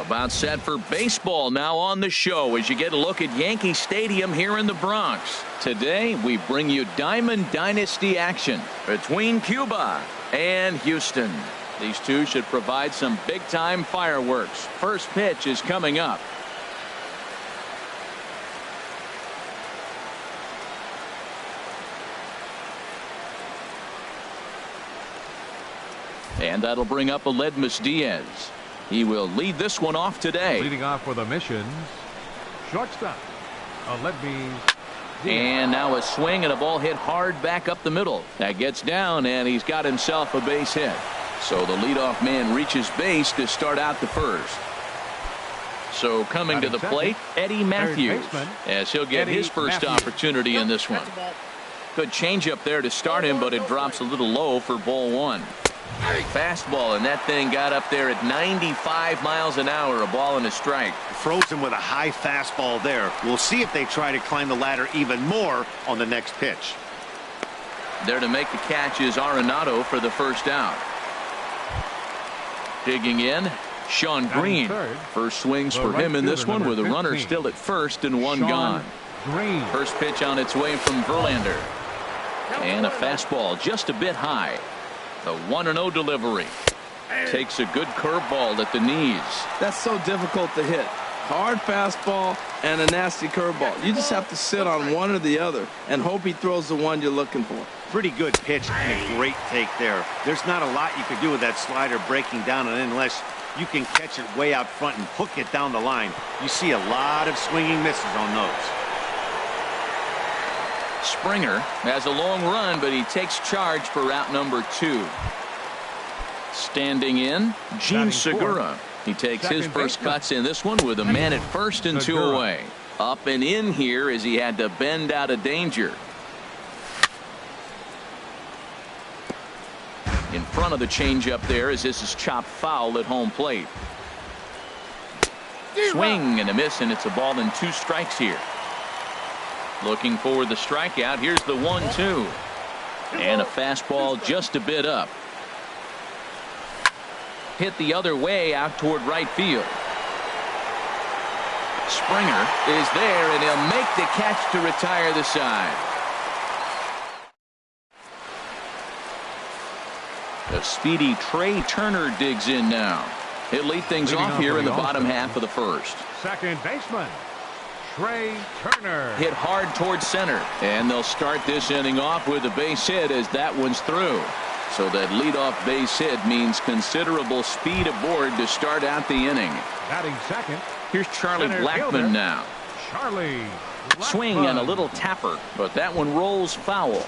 About set for baseball now on the show as you get a look at Yankee Stadium here in the Bronx. Today we bring you Diamond Dynasty action between Cuba and Houston. These two should provide some big-time fireworks. First pitch is coming up. And that'll bring up Aledmys Diaz. He will lead this one off today. Leading off for the Missions, shortstop, Aledmys Diaz. And now a swing and a ball hit hard back up the middle. That gets down, and he's got himself a base hit. So the leadoff man reaches base to start out the first. So coming to the plate, Eddie Matthews, as he'll get his first opportunity in this one. Good changeup there to start him, but it drops a little low for ball one. Fastball, and that thing got up there at 95 miles an hour, a ball and a strike. Frozen with a high fastball there. We'll see if they try to climb the ladder even more on the next pitch. There to make the catch is Arenado for the first out. Digging in, Sean Green. First swings for him in this one with a runner still at first and one gone. First pitch on its way from Verlander. And a fastball just a bit high. The 1-0 delivery. Takes a good curveball at the knees. That's so difficult to hit. Hard fastball and a nasty curveball. You just have to sit on one or the other and hope he throws the one you're looking for. Pretty good pitch and a great take there. There's not a lot you can do with that slider breaking down, and unless you can catch it way out front and hook it down the line, you see a lot of swinging misses on those. Springer has a long run, but he takes charge for route number 2. Standing in, Gene Segura. He takes his first cuts in this one with a man at first and 2 away. Up and in here as he had to bend out of danger. In front of the changeup there as this is chopped foul at home plate. Swing and a miss, and it's a ball and 2 strikes here. Looking for the strikeout. Here's the 1-2. And a fastball just a bit up. Hit the other way out toward right field. Springer is there, and he'll make the catch to retire the side. The speedy Trey Turner digs in now. He'll lead things off here in the bottom half of the first. Second baseman, Trey Turner. Hit hard towards center, and they'll start this inning off with a base hit as that one's through. So that leadoff base hit means considerable speed aboard to start out the inning. Batting second. Here's Charlie Blackmon now. Charlie Blackmon. Swing and a little tapper, but that one rolls foul.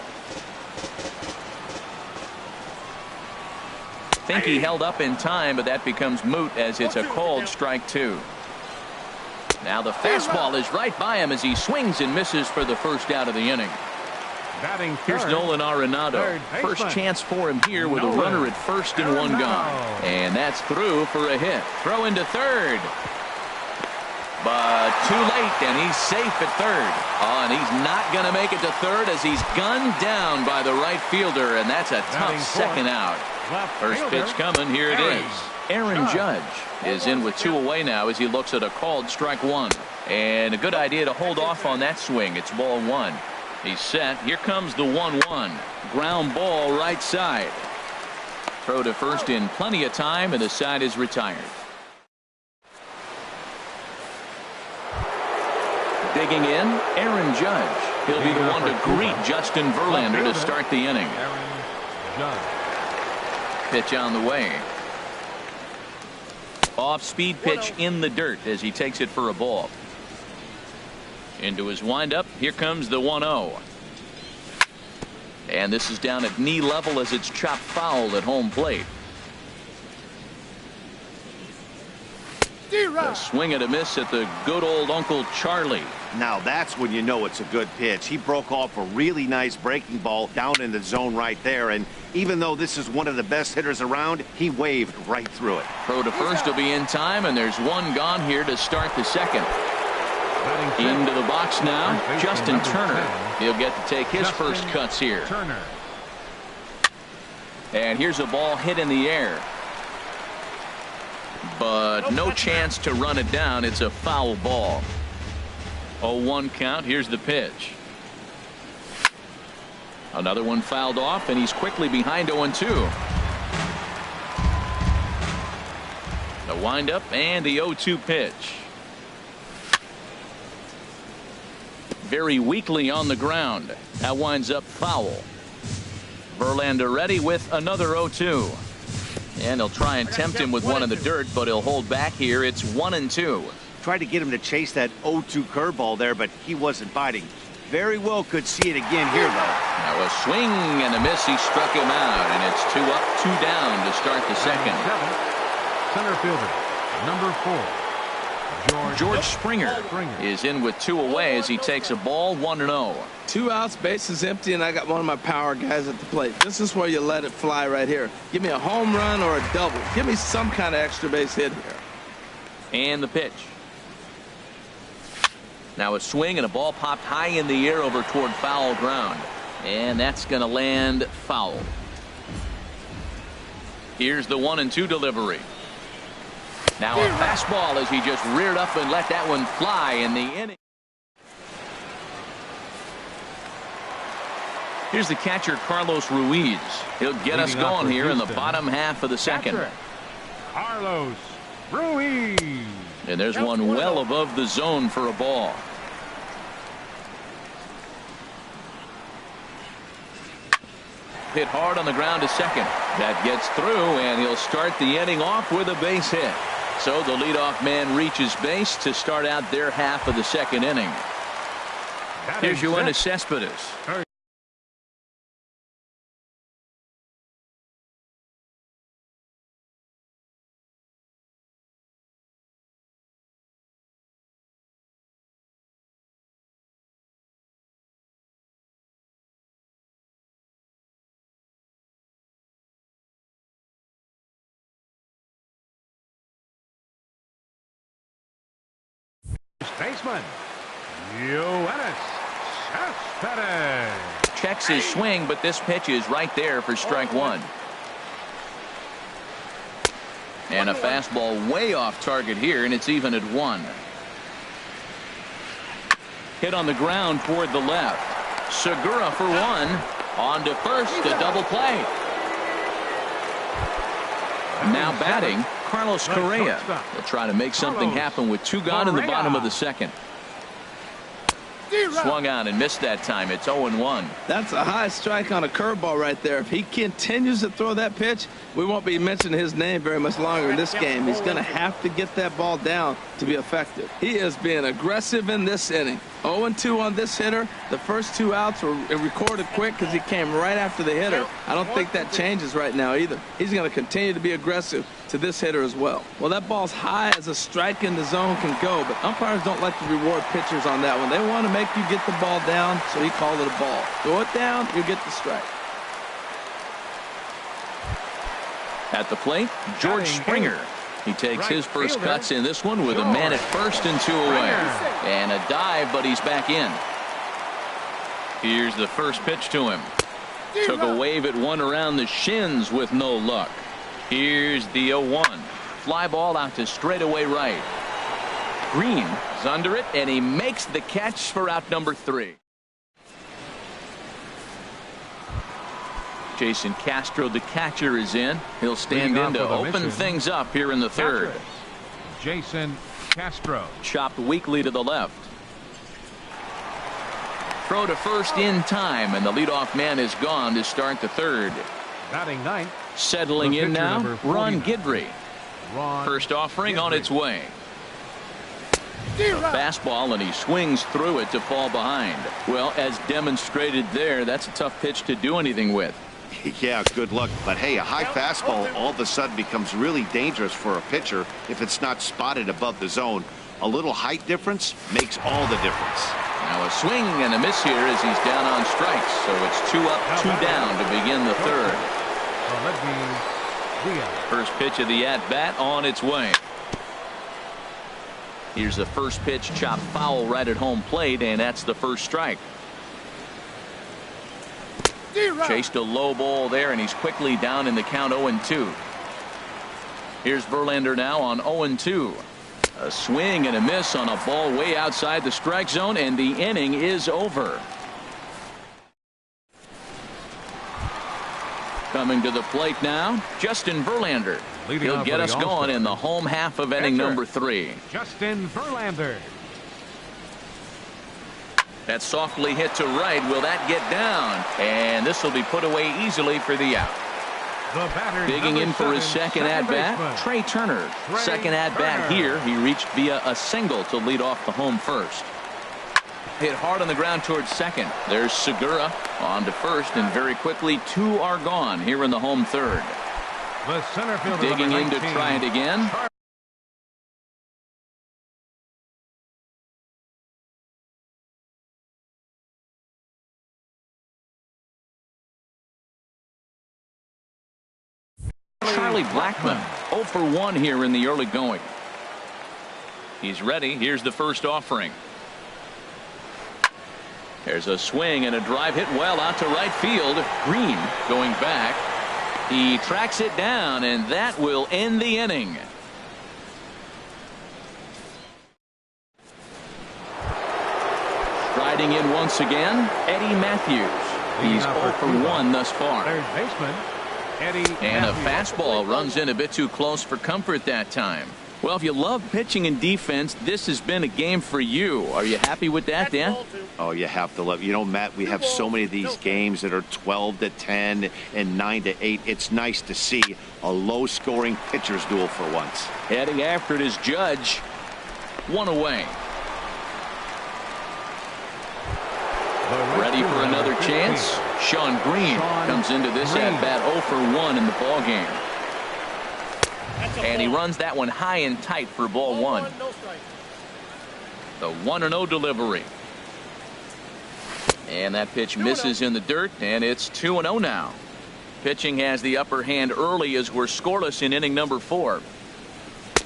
Think he held up in time, but that becomes moot as it's a called strike 2. Now the fastball is right by him as he swings and misses for the first out of the inning. Batting Here's Nolan Arenado. First chance for him here with a runner at first and 1 gone. And that's through for a hit. Throw into third. But too late, and he's safe at third. Oh, and he's not going to make it to third as he's gunned down by the right fielder, and that's a tough second out. First pitch coming. Here it is. Aaron Judge is in with 2 away now as he looks at a called strike 1. And a good idea to hold off on that swing. It's ball 1. He's set. Here comes the 1-1. Ground ball right side. Throw to first in plenty of time, and the side is retired. Digging in, Aaron Judge. He'll be the one to greet Justin Verlander to start the inning. Pitch on the way. Off-speed pitch in the dirt as he takes it for a ball. Into his windup. Here comes the 1-0. And this is down at knee level as it's chopped foul at home plate. A swing and a miss at the good old Uncle Charlie. Now that's when you know it's a good pitch. He broke off a really nice breaking ball down in the zone right there, and even though this is one of the best hitters around, he waved right through it. Throw to first will be in time, and there's 1 gone here to start the second. Into the box now, Justin Turner. He'll get to take his first cuts here. And here's a ball hit in the air. but no chance to run it down. It's a foul ball. 0-1 count. Here's the pitch. Another one fouled off, and he's quickly behind 0-2. The windup and the 0-2 pitch. Very weakly on the ground. That winds up foul. Verlander ready with another 0-2. And he'll try and tempt him with one in the dirt, but he'll hold back here. It's 1-2. Tried to get him to chase that 0-2 curveball there, but he wasn't biting. Very well could see it again here, though. Now a swing and a miss. He struck him out, and it's 2 up, 2 down to start the second. Center fielder, number 4. George Springer is in with 2 away as he takes a ball, 1-0. 2 outs, bases empty, and I got one of my power guys at the plate. This is where you let it fly right here. Give me a home run or a double. Give me some kind of extra base hit here. And the pitch. Now a swing and a ball popped high in the air over toward foul ground. And that's going to land foul. Here's the 1-2 delivery. Now a fastball as he just reared up and let that one fly in the inning. Here's the catcher, Carlos Ruiz. He'll get us going here in the bottom half of the second. Carlos Ruiz. And there's one well above the zone for a ball. Hit hard on the ground to second. That gets through, and he'll start the inning off with a base hit. So the leadoff man reaches base to start out their half of the second inning. Here's Yoenis Cespedes. Baseman, Yoenis Cespedes. Checks his swing, but this pitch is right there for strike 1. And a fastball way off target here, and it's even at 1. Hit on the ground toward the left. Segura for 1. On to first, a double play. Now batting, Carlos Correa. They'll try to make something happen with 2 gone in the bottom of the second. Swung on and missed that time. It's 0-1. That's a high strike on a curveball right there. If he continues to throw that pitch, we won't be mentioning his name very much longer in this game. He's going to have to get that ball down to be effective. He is being aggressive in this inning. 0-2 on this hitter. The first 2 outs were recorded quick because he came right after the hitter. I don't think that changes right now either. He's going to continue to be aggressive to this hitter as well. Well, that ball's high as a strike in the zone can go, but umpires don't like to reward pitchers on that one. They want to make you get the ball down, so he called it a ball. Throw it down, you get the strike. At the plate, George Springer. He takes his first cuts in this one with a man at first and 2 away. And a dive, but he's back in. Here's the first pitch to him. Took a wave at one around the shins with no luck. Here's the 0-1. Fly ball out to straightaway right. Green is under it, and he makes the catch for out number 3. Jason Castro, the catcher, is in. He'll stand in to open things up here in the third. Jason Castro. Chopped weakly to the left. Throw to first in time, and the leadoff man is gone to start the third. Batting ninth. Settling in now, Ron Guidry. First offering on its way. A fastball, and he swings through it to fall behind. Well, as demonstrated there, that's a tough pitch to do anything with. Yeah, good luck. But hey, a high fastball all of a sudden becomes really dangerous for a pitcher if it's not spotted above the zone. A little height difference makes all the difference. Now a swing and a miss here as he's down on strikes. So it's 2 up, 2 down to begin the third. First pitch of the at-bat on its way. Here's the first pitch, chopped foul right at home plate, and that's the first strike. Chased a low ball there, and he's quickly down in the count 0-2. Here's Verlander now on 0-2. A swing and a miss on a ball way outside the strike zone, and the inning is over. Coming to the plate now, Justin Verlander. He'll get us going in the home half of inning number 3. Justin Verlander. That's softly hit to right. Will that get down? And this will be put away easily for the out. Digging in for his second at-bat, Trey Turner. Second at-bat here. He reached via a single to lead off the home first. Hit hard on the ground towards second. There's Segura on to first, and very quickly 2 are gone here in the home third. The center fielder, digging in to try it again. Charlie Blackmon, 0 for 1 here in the early going. He's ready. Here's the first offering. There's a swing and a drive hit well out to right field. Green going back. He tracks it down, and that will end the inning. Striding in once again, Eddie Matthews. He's 0 for 1 thus far. Third baseman, Eddie and Matthews. A fastball runs in a bit too close for comfort that time. Well, if you love pitching and defense, this has been a game for you. Are you happy with that, Dan? Oh, you have to love. You know, Matt, we have so many of these games that are 12-10 and 9-8. It's nice to see a low-scoring pitcher's duel for once. Heading after it is Judge. 1 away. Ready for another chance. Sean Green comes into this at-bat 0 for 1 in the ball game. And he runs that one high and tight for ball 1. The 1-0 delivery. And that pitch misses in the dirt, and it's 2-0 now. Pitching has the upper hand early as we're scoreless in inning number 4.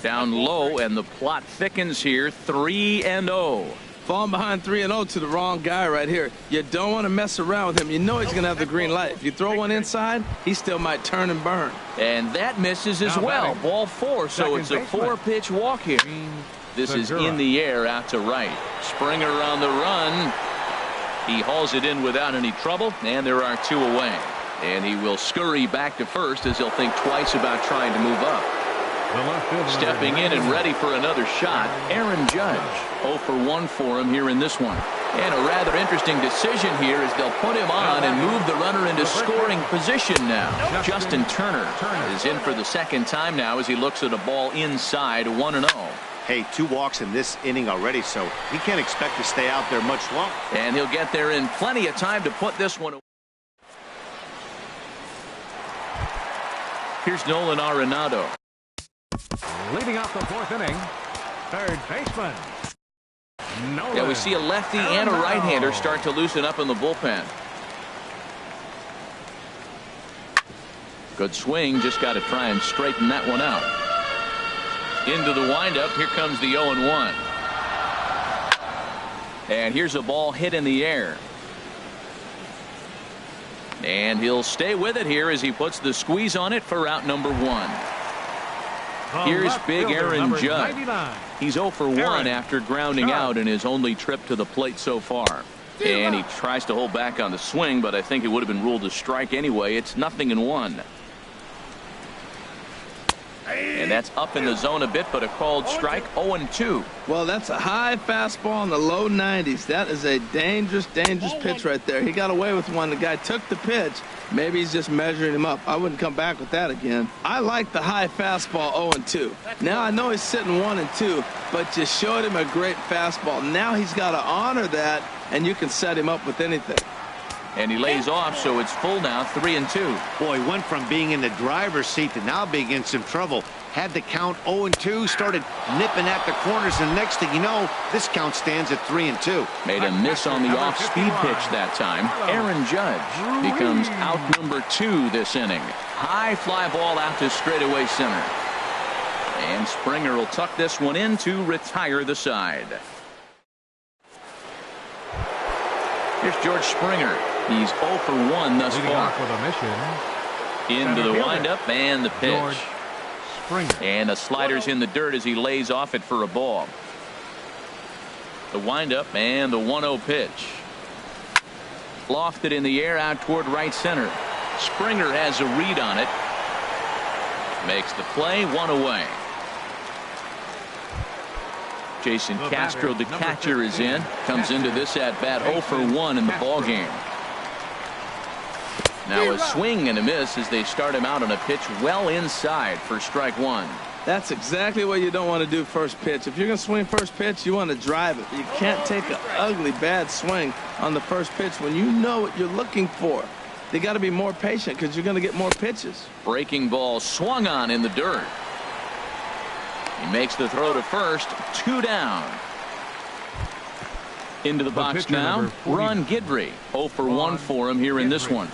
Down low, and the plot thickens here. 3-0. Falling behind 3-0 to the wrong guy right here. You don't want to mess around with him. You know he's going to have the green light. If you throw one inside, he still might turn and burn. And that misses as well. Ball 4, so it's a 4-pitch walk here. This is in the air out to right. Springer on the run. He hauls it in without any trouble, and there are 2 away. And he will scurry back to first as he'll think twice about trying to move up. Stepping in and ready for another shot, Aaron Judge. 0 for 1 for him here in this one. And a rather interesting decision here as they'll put him on and move the runner into scoring position now. Justin Turner is in for the second time now as he looks at a ball inside. 1-0. Hey, 2 walks in this inning already, so he can't expect to stay out there much longer. And he'll get there in plenty of time to put this one away. Here's Nolan Arenado. Leading off the 4th inning, third baseman. Nolan. Yeah, we see a lefty and a right-hander start to loosen up in the bullpen. Good swing, just got to try and straighten that one out. Into the windup, here comes the 0-1. And here's a ball hit in the air. And he'll stay with it here as he puts the squeeze on it for out number 1. Here's big Aaron Judge. 99. He's 0 for 1 after grounding out in his only trip to the plate so far. And he tries to hold back on the swing, but I think it would have been ruled a strike anyway. It's 0-1. And that's up in the zone a bit, but a called strike. 0-2. Well, that's a high fastball in the low 90s. That is a dangerous, dangerous pitch right there. He got away with one. The guy took the pitch. Maybe he's just measuring him up. I wouldn't come back with that again. I like the high fastball 0-2. Now I know he's sitting 1-2, but you showed him a great fastball. Now he's got to honor that, and you can set him up with anything. And he lays off, so it's full now, 3-2. Boy, went from being in the driver's seat to now being in some trouble. Had the count 0-2, started nipping at the corners, and next thing you know, this count stands at 3-2. Made a miss on the off-speed pitch that time. Aaron Judge becomes out number 2 this inning. High fly ball out to straightaway center. And Springer will tuck this one in to retire the side. Here's George Springer. He's 0 for 1 thus far. With a mission. Into the windup and the pitch. Springer. And the slider's in the dirt as he lays off it for a ball. The windup and the 1-0 pitch. Lofted in the air out toward right center. Springer has a read on it. Makes the play, 1 away. Jason Castro, the catcher, is in. Comes into this at bat 0 for 1 in the ball game. Now a swing and a miss as they start him out on a pitch well inside for strike 1. That's exactly what you don't want to do first pitch. If you're going to swing first pitch, you want to drive it. You can't take an ugly, bad swing on the first pitch when you know what you're looking for. They got to be more patient because you're going to get more pitches. Breaking ball swung on in the dirt. He makes the throw to first. 2 down. Into the box now. Ron Guidry. 0 for 1 for him here in this one.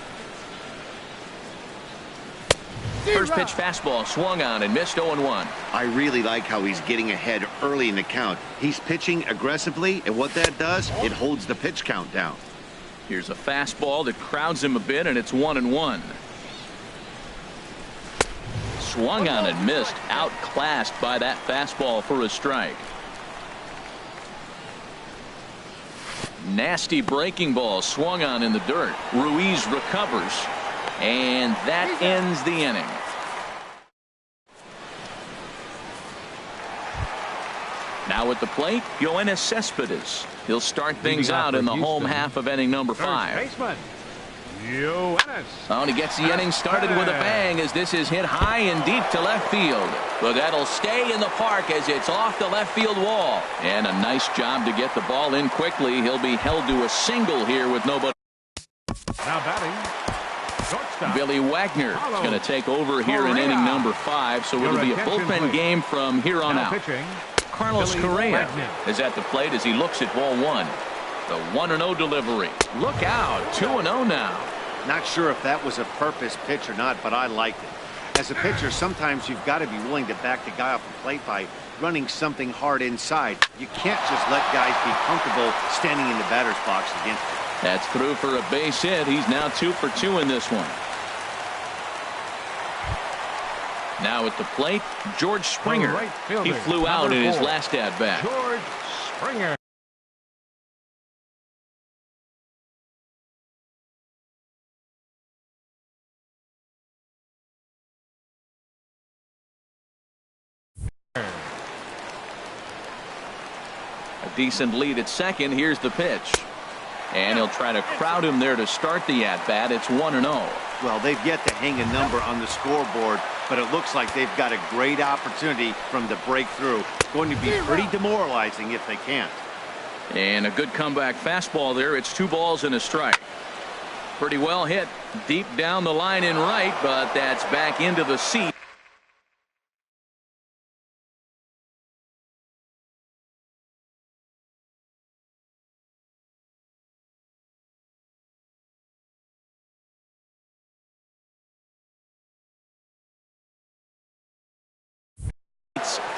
First pitch fastball swung on and missed 0-1. I really like how he's getting ahead early in the count. He's pitching aggressively, and what that does, it holds the pitch count down. Here's a fastball that crowds him a bit, and it's 1-1. Swung on and missed. Outclassed by that fastball for a strike. Nasty breaking ball swung on in the dirt. Ruiz recovers. And that ends the inning. Now at the plate, Yoenis Cespedes. He'll start things out in the home half of inning number 5. Oh, and he gets the inning started with a bang as this is hit high and deep to left field. But that'll stay in the park as it's off the left field wall. And a nice job to get the ball in quickly. He'll be held to a single here with nobody. Now batting. Billy Wagner is going to take over here in inning number 5, so it'll be a bullpen game from here on out. Carlos Correa is at the plate as he looks at ball 1. The 1-0 delivery. Look out, 2-0 now. Not sure if that was a purpose pitch or not, but I liked it. As a pitcher, sometimes you've got to be willing to back the guy off the plate by running something hard inside. You can't just let guys be comfortable standing in the batter's box against it. That's through for a base hit. He's now 2 for 2 in this one. Now at the plate, George Springer. He flew out in his last at bat. George Springer. A decent lead at second. Here's the pitch. And he'll try to crowd him there to start the at-bat. It's 1-0. Well, they've yet to hang a number on the scoreboard, but it looks like they've got a great opportunity from the breakthrough. It's going to be pretty demoralizing if they can't. And a good comeback fastball there. It's 2 balls and a strike. Pretty well hit deep down the line in right, but that's back into the seat.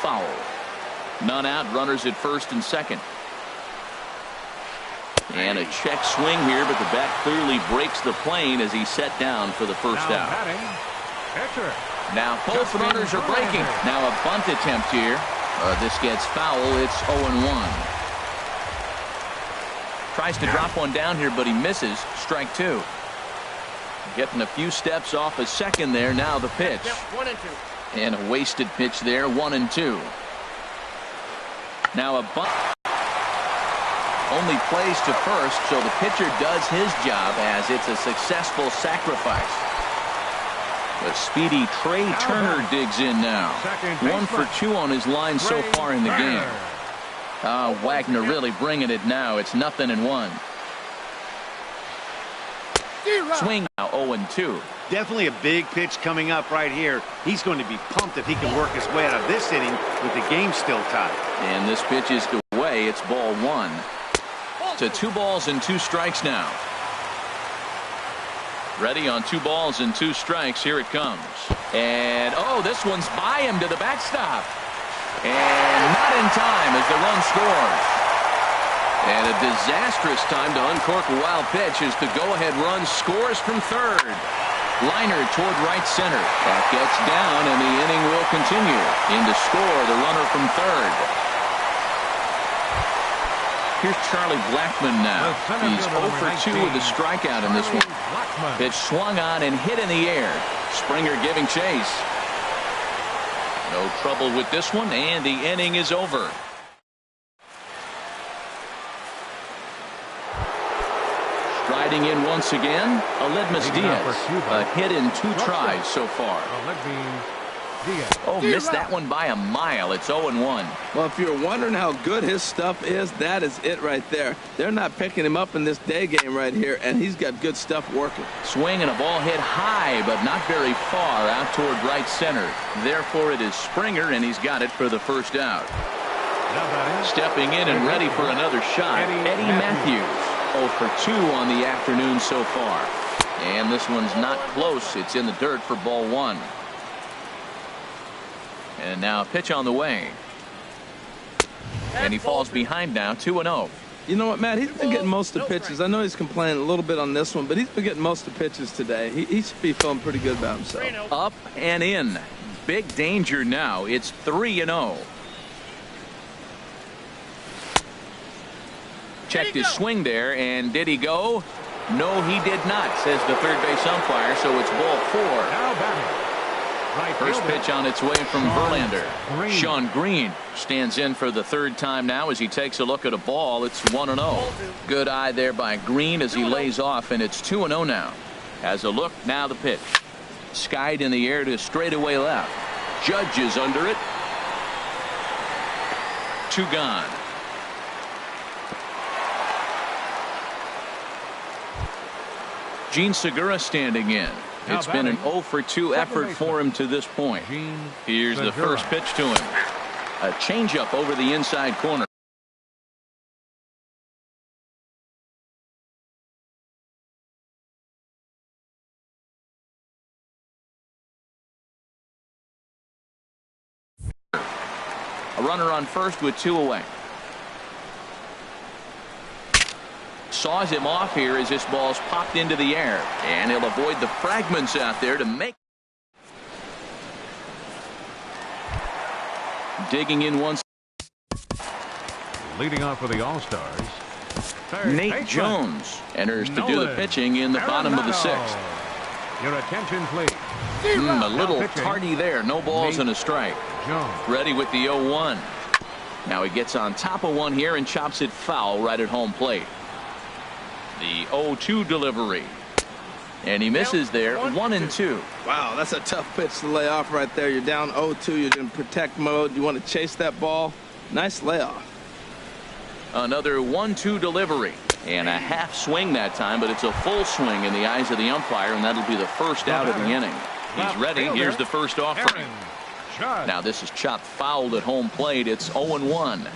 Foul. None out. Runners at first and second. And a check swing here, but the bat clearly breaks the plane as he's set down for the first out. Now both runners are breaking. Now a bunt attempt here. This gets foul. It's 0-1. Tries to drop one down here, but he misses. Strike 2. Getting a few steps off a second there. Now the pitch. 1 and 2. And a wasted pitch there, 1-2. Now a bunt. Only plays to first, so the pitcher does his job as it's a successful sacrifice. The speedy Trey Turner digs in now. 1 for 2 on his line so far in the game. Wagner really bringing it now. It's 0-1. Swing now, 0-2. Definitely a big pitch coming up right here. He's going to be pumped if he can work his way out of this inning with the game still tied. And this pitch is away. It's ball 1. To 2 balls and 2 strikes now. Ready on 2 balls and 2 strikes. Here it comes. And this one's by him to the backstop. And not in time as the run scores. And a disastrous time to uncork a wild pitch as the go-ahead run scores from third. Liner toward right center. That gets down, and the inning will continue. In to score, the runner from third. Here's Charlie Blackmon now. He's 0 for 2 with a strikeout in this one. Pitch swung on and hit in the air. Springer giving chase. No trouble with this one, and the inning is over. Striding in once again, Aledmus Diaz. A hit in 2 tries so far. Oh, missed that one by a mile. It's 0-1. Well, if you're wondering how good his stuff is, that is it right there. They're not picking him up in this day game right here, and he's got good stuff working. Swing and a ball hit high, but not very far out toward right center. Therefore, it is Springer, and he's got it for the first out. Stepping in and ready for another shot, Eddie Matthews. 0 for 2 on the afternoon so far. And this one's not close. It's in the dirt for ball 1. And now a pitch on the way. And he falls behind now, 2-0. You know what, Matt? He's been getting most of the pitches. I know he's complaining a little bit on this one, but he's been getting most of the pitches today. He should be feeling pretty good about himself. Up and in. Big danger now. It's 3-0. Checked his swing there, and did he go? No, he did not, says the third base umpire, so it's ball 4. First pitch on its way from Verlander. Sean Green stands in for the third time now as he takes a look at a ball. It's 1-0. Good eye there by Green as he lays off, and it's 2-0 now. Has a look, now the pitch. Skied in the air to straightaway left. Judge is under it. 2 gone. Gene Segura standing in. It's been an 0 for 2 effort for him to this point. Here's the first pitch to him. A changeup over the inside corner. A runner on first with 2 away. Saws him off here as this ball's popped into the air, and he'll avoid the fragments out there to make. Digging in once. Leading off for the All-Stars, Nate Jones enters to do the pitching in the bottom of the 6th. Your attention, please. A little tardy there. No balls and a strike. Ready with the 0-1. Now he gets on top of one here and chops it foul right at home plate. The 0-2 delivery. And he misses there. 1-2. Wow, that's a tough pitch to lay off right there. You're down 0-2. You're in protect mode. You want to chase that ball. Nice layoff. Another 1-2 delivery. And a half swing that time, but it's a full swing in the eyes of the umpire, and that'll be the first out of the inning. He's ready. Here's the first offering. Now this is chopped fouled at home plate. It's 0-1.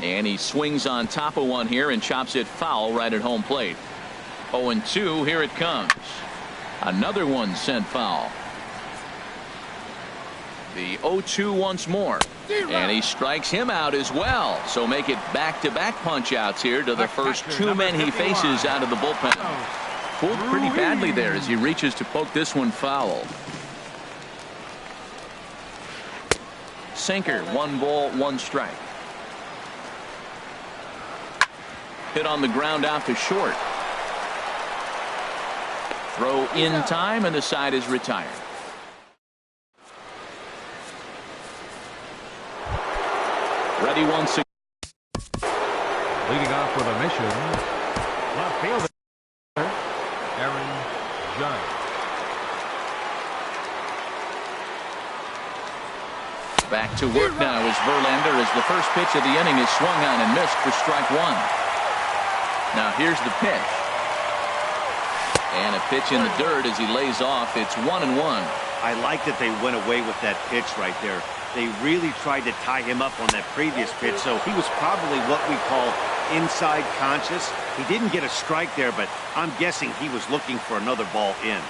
And he swings on top of one here and chops it foul right at home plate. 0-2. Here it comes. Another one sent foul. The 0-2 once more. And he strikes him out as well. So make it back-to-back punch-outs here to the first 2 men he faces out of the bullpen. Pulled pretty badly there as he reaches to poke this one foul. Sinker. 1 ball, 1 strike. Hit on the ground out to short. Throw in time, and the side is retired. Ready once again. Leading off with a mission. Left fielder, Aaron Judge. Back to work now is Verlander as the first pitch of the inning is swung on and missed for strike 1. Now here's the pitch. And a pitch in the dirt as he lays off. It's 1-1. I like that they went away with that pitch right there. They really tried to tie him up on that previous pitch, so he was probably what we call inside conscious. He didn't get a strike there, but I'm guessing he was looking for another ball in.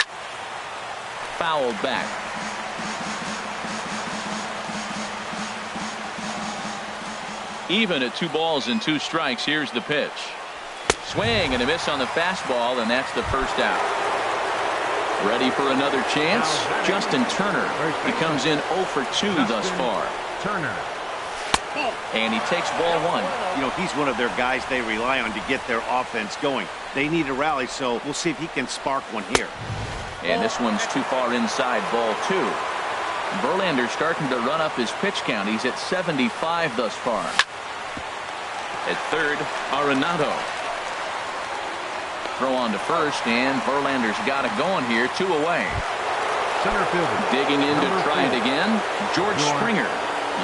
Fouled back. Even at 2 balls and 2 strikes. Here's the pitch. Swing and a miss on the fastball, and that's the first out. Ready for another chance? Justin Turner. He comes in 0 for 2 thus far. Turner. And he takes ball 1. You know, he's one of their guys they rely on to get their offense going. They need a rally, so we'll see if he can spark one here. And this one's too far inside, ball 2. Verlander's starting to run up his pitch count. He's at 75 thus far. At third, Arenado. Throw on to first, and Verlander's got it going here. 2 away. Center fielder. Digging in to try it again, George Springer.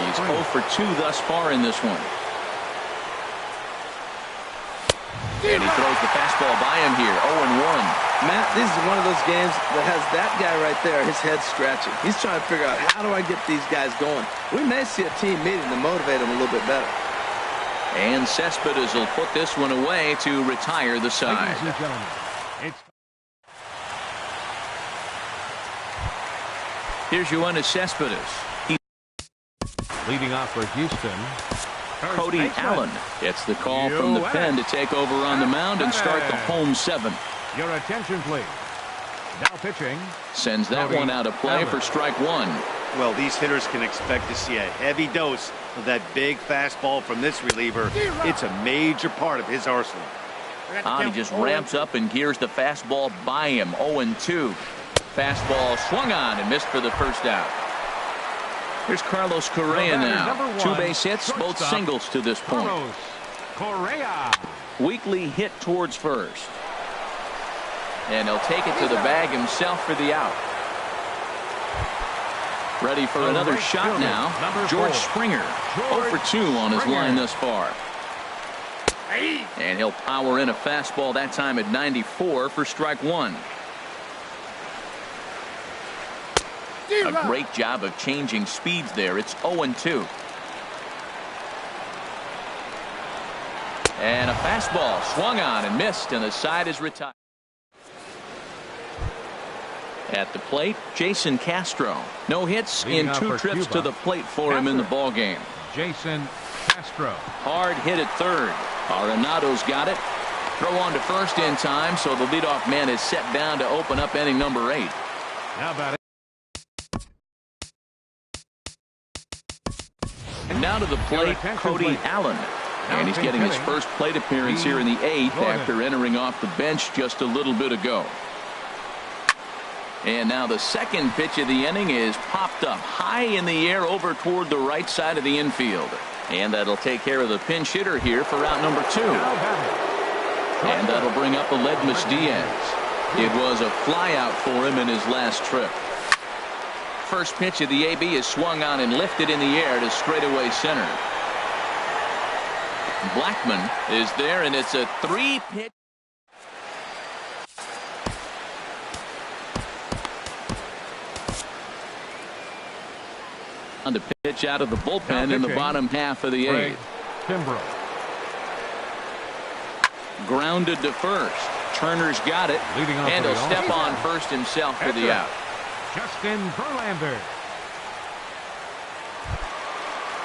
He's 0 for 2 thus far in this one. And he throws the fastball by him here, 0-1. Matt, this is one of those games that has that guy right there, his head scratching. He's trying to figure out, how do I get these guys going? We may see a team meeting to motivate them a little bit better. And Cespedes will put this one away to retire the side. Ladies and gentlemen, it's Here's Yoenis Cespedes. He's leading off for Houston. Cody Allen gets the call from the pen to take over on the mound and start the home 7th. Your attention, please. Now pitching. Sends that one out of play for strike 1. Well, these hitters can expect to see a heavy dose of that big fastball from this reliever. It's a major part of his arsenal. He just ramps up and gears the fastball by him. 0-2. Fastball swung on and missed for the first out. Here's Carlos Correa now. 2 base hits, both singles to this point. Correa. Weekly hit towards first. And he'll take it to the bag himself for the out. Ready for another shot now. George Springer. 0 for 2 on his line thus far. And he'll power in a fastball that time at 94 for strike 1. A great job of changing speeds there. It's 0-2. And a fastball swung on and missed, and the side is retired. At the plate, Jason Castro. No hits in 2 trips to the plate for him in the ballgame. Jason Castro. Hard hit at third. Arenado's got it. Throw on to first in time, so the leadoff man is set down to open up inning number 8. How about it? And now to the plate, Cody Allen. And he's getting his first plate appearance here in the 8th after entering off the bench just a little bit ago. And now the second pitch of the inning is popped up high in the air over toward the right side of the infield. And that'll take care of the pinch hitter here for out number 2. And that'll bring up Aledmus Diaz. It was a flyout for him in his last trip. First pitch of the AB is swung on and lifted in the air to straightaway center. Blackman is there, and it's a 3-pitch. On the pitch out of the bullpen in the bottom half of the 8th. Grounded to first. Turner's got it, and he'll step on first himself for the out. Justin Verlander.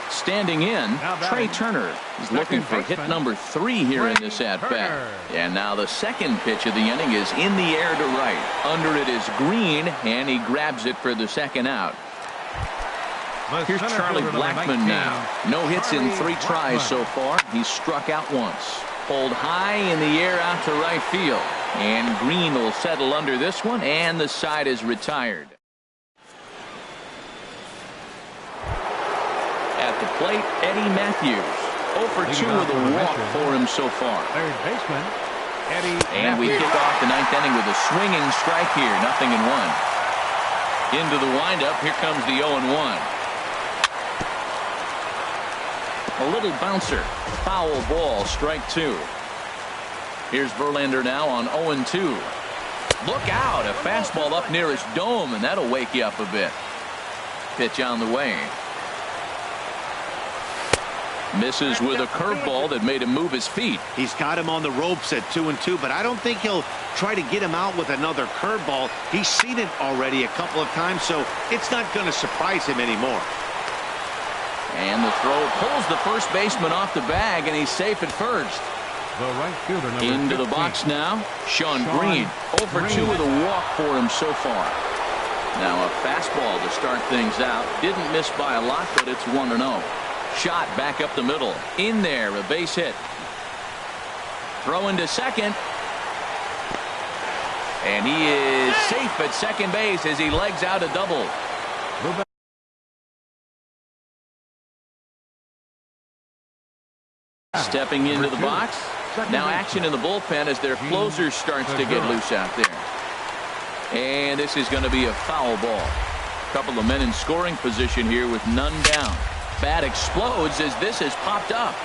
Standing in, Trey Turner is looking for hit number 3 here in this at-bat. And now the second pitch of the inning is in the air to right. Under it is Green, and he grabs it for the second out. Here's Charlie Blackmon now. No hits in 3 tries so far. He's struck out once. Pulled high in the air out to right field. And Green will settle under this one, and the side is retired. At the plate, Eddie Matthews. 0 for 2 with a walk for him so far. Third baseman, Eddie And we kick off the 9th inning with a swinging strike here. 0-1. Into the windup, here comes the 0-1. A little bouncer. Foul ball, strike 2. Here's Verlander now on 0-2. Look out, a fastball up near his dome, and that'll wake you up a bit. Pitch on the way. Misses with a curveball that made him move his feet. He's got him on the ropes at 2-2, but I don't think he'll try to get him out with another curveball. He's seen it already a couple of times, so it's not going to surprise him anymore. And the throw pulls the first baseman off the bag, and he's safe at first. The right fielder, number Into 15. the box now. Sean Green. 0 for 2 with a walk for him so far. Now a fastball to start things out. Didn't miss by a lot, but it's 1-0. Shot back up the middle. In there, a base hit. Throwing to second. And he is safe at second base as he legs out a double. Stepping into the box. Now action in the bullpen as their closer starts to get loose out there. And this is going to be a foul ball. Couple of men in scoring position here with none down. Bat explodes as this has popped up.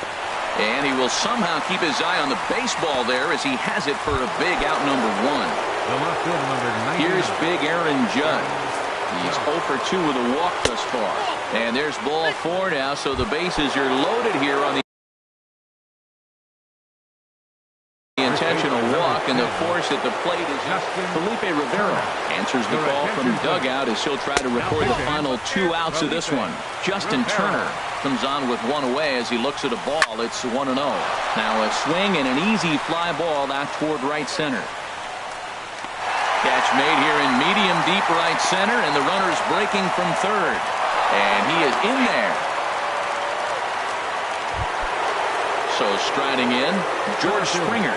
And he will somehow keep his eye on the baseball there as he has it for a big out number 1. The left fielder, number 9. Here's big Aaron Judd. He's 0 for 2 with a walk thus far. And there's ball 4 now, so the bases are loaded here on the intentional walk, and the force at the plate is Felipe Rivera. Answers the call from dugout as he'll try to record the final 2 outs of this one. Justin Turner comes on with 1 away as he looks at a ball. It's 1-0. Now a swing and an easy fly ball out toward right center. Catch made here in medium deep right center, and the runner's breaking from third. And he is in there. So striding in, George Springer.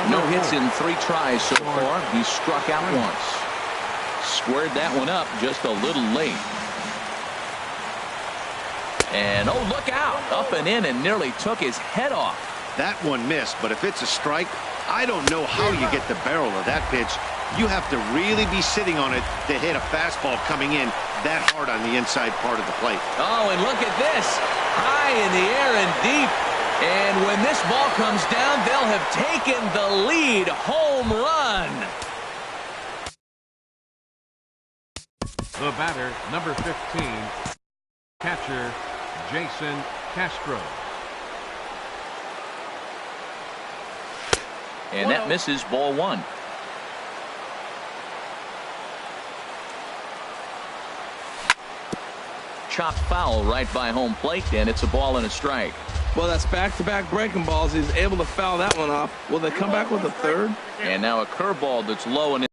No hits in 3 tries so far. He's struck out once. Squared that one up just a little late. And oh, look out. Up and in and nearly took his head off. That one missed, but if it's a strike, I don't know how you get the barrel of that pitch. You have to really be sitting on it to hit a fastball coming in that hard on the inside part of the plate. Oh, and look at this. High in the air and deep. And when this ball comes down, they'll have taken the lead. Home run. The batter, number 15, catcher Jason Castro. And that misses ball 1. Chopped foul right by home plate, and it's a ball and a strike. Well, that's back-to-back breaking balls. He's able to foul that one off. Will they come back with a third? And now a curveball that's low and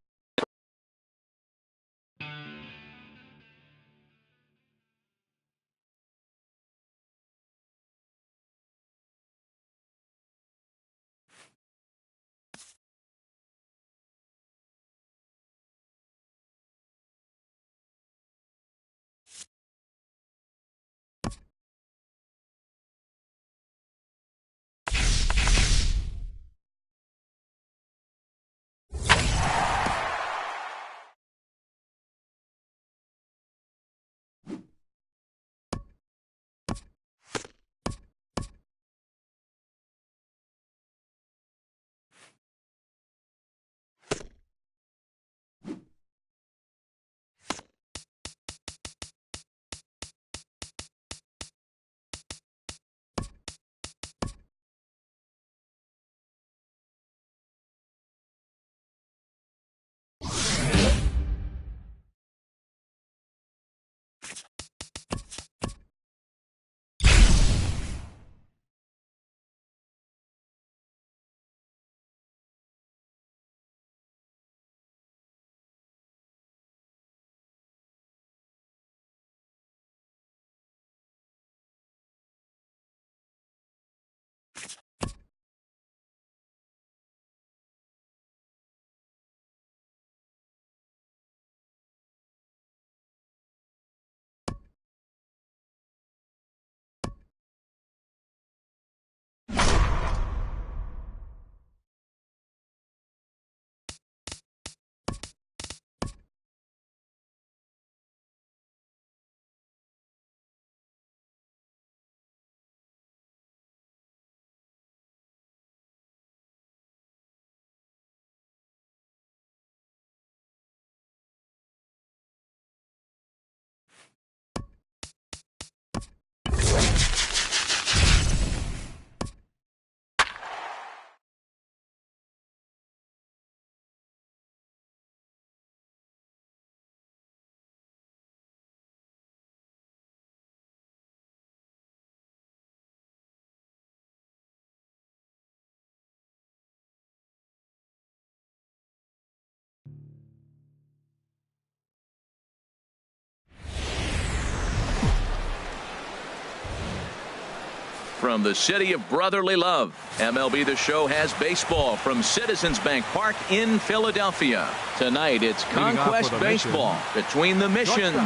from the city of brotherly love. MLB The Show has baseball from Citizens Bank Park in Philadelphia. Tonight it's Conquest Baseball between the Missions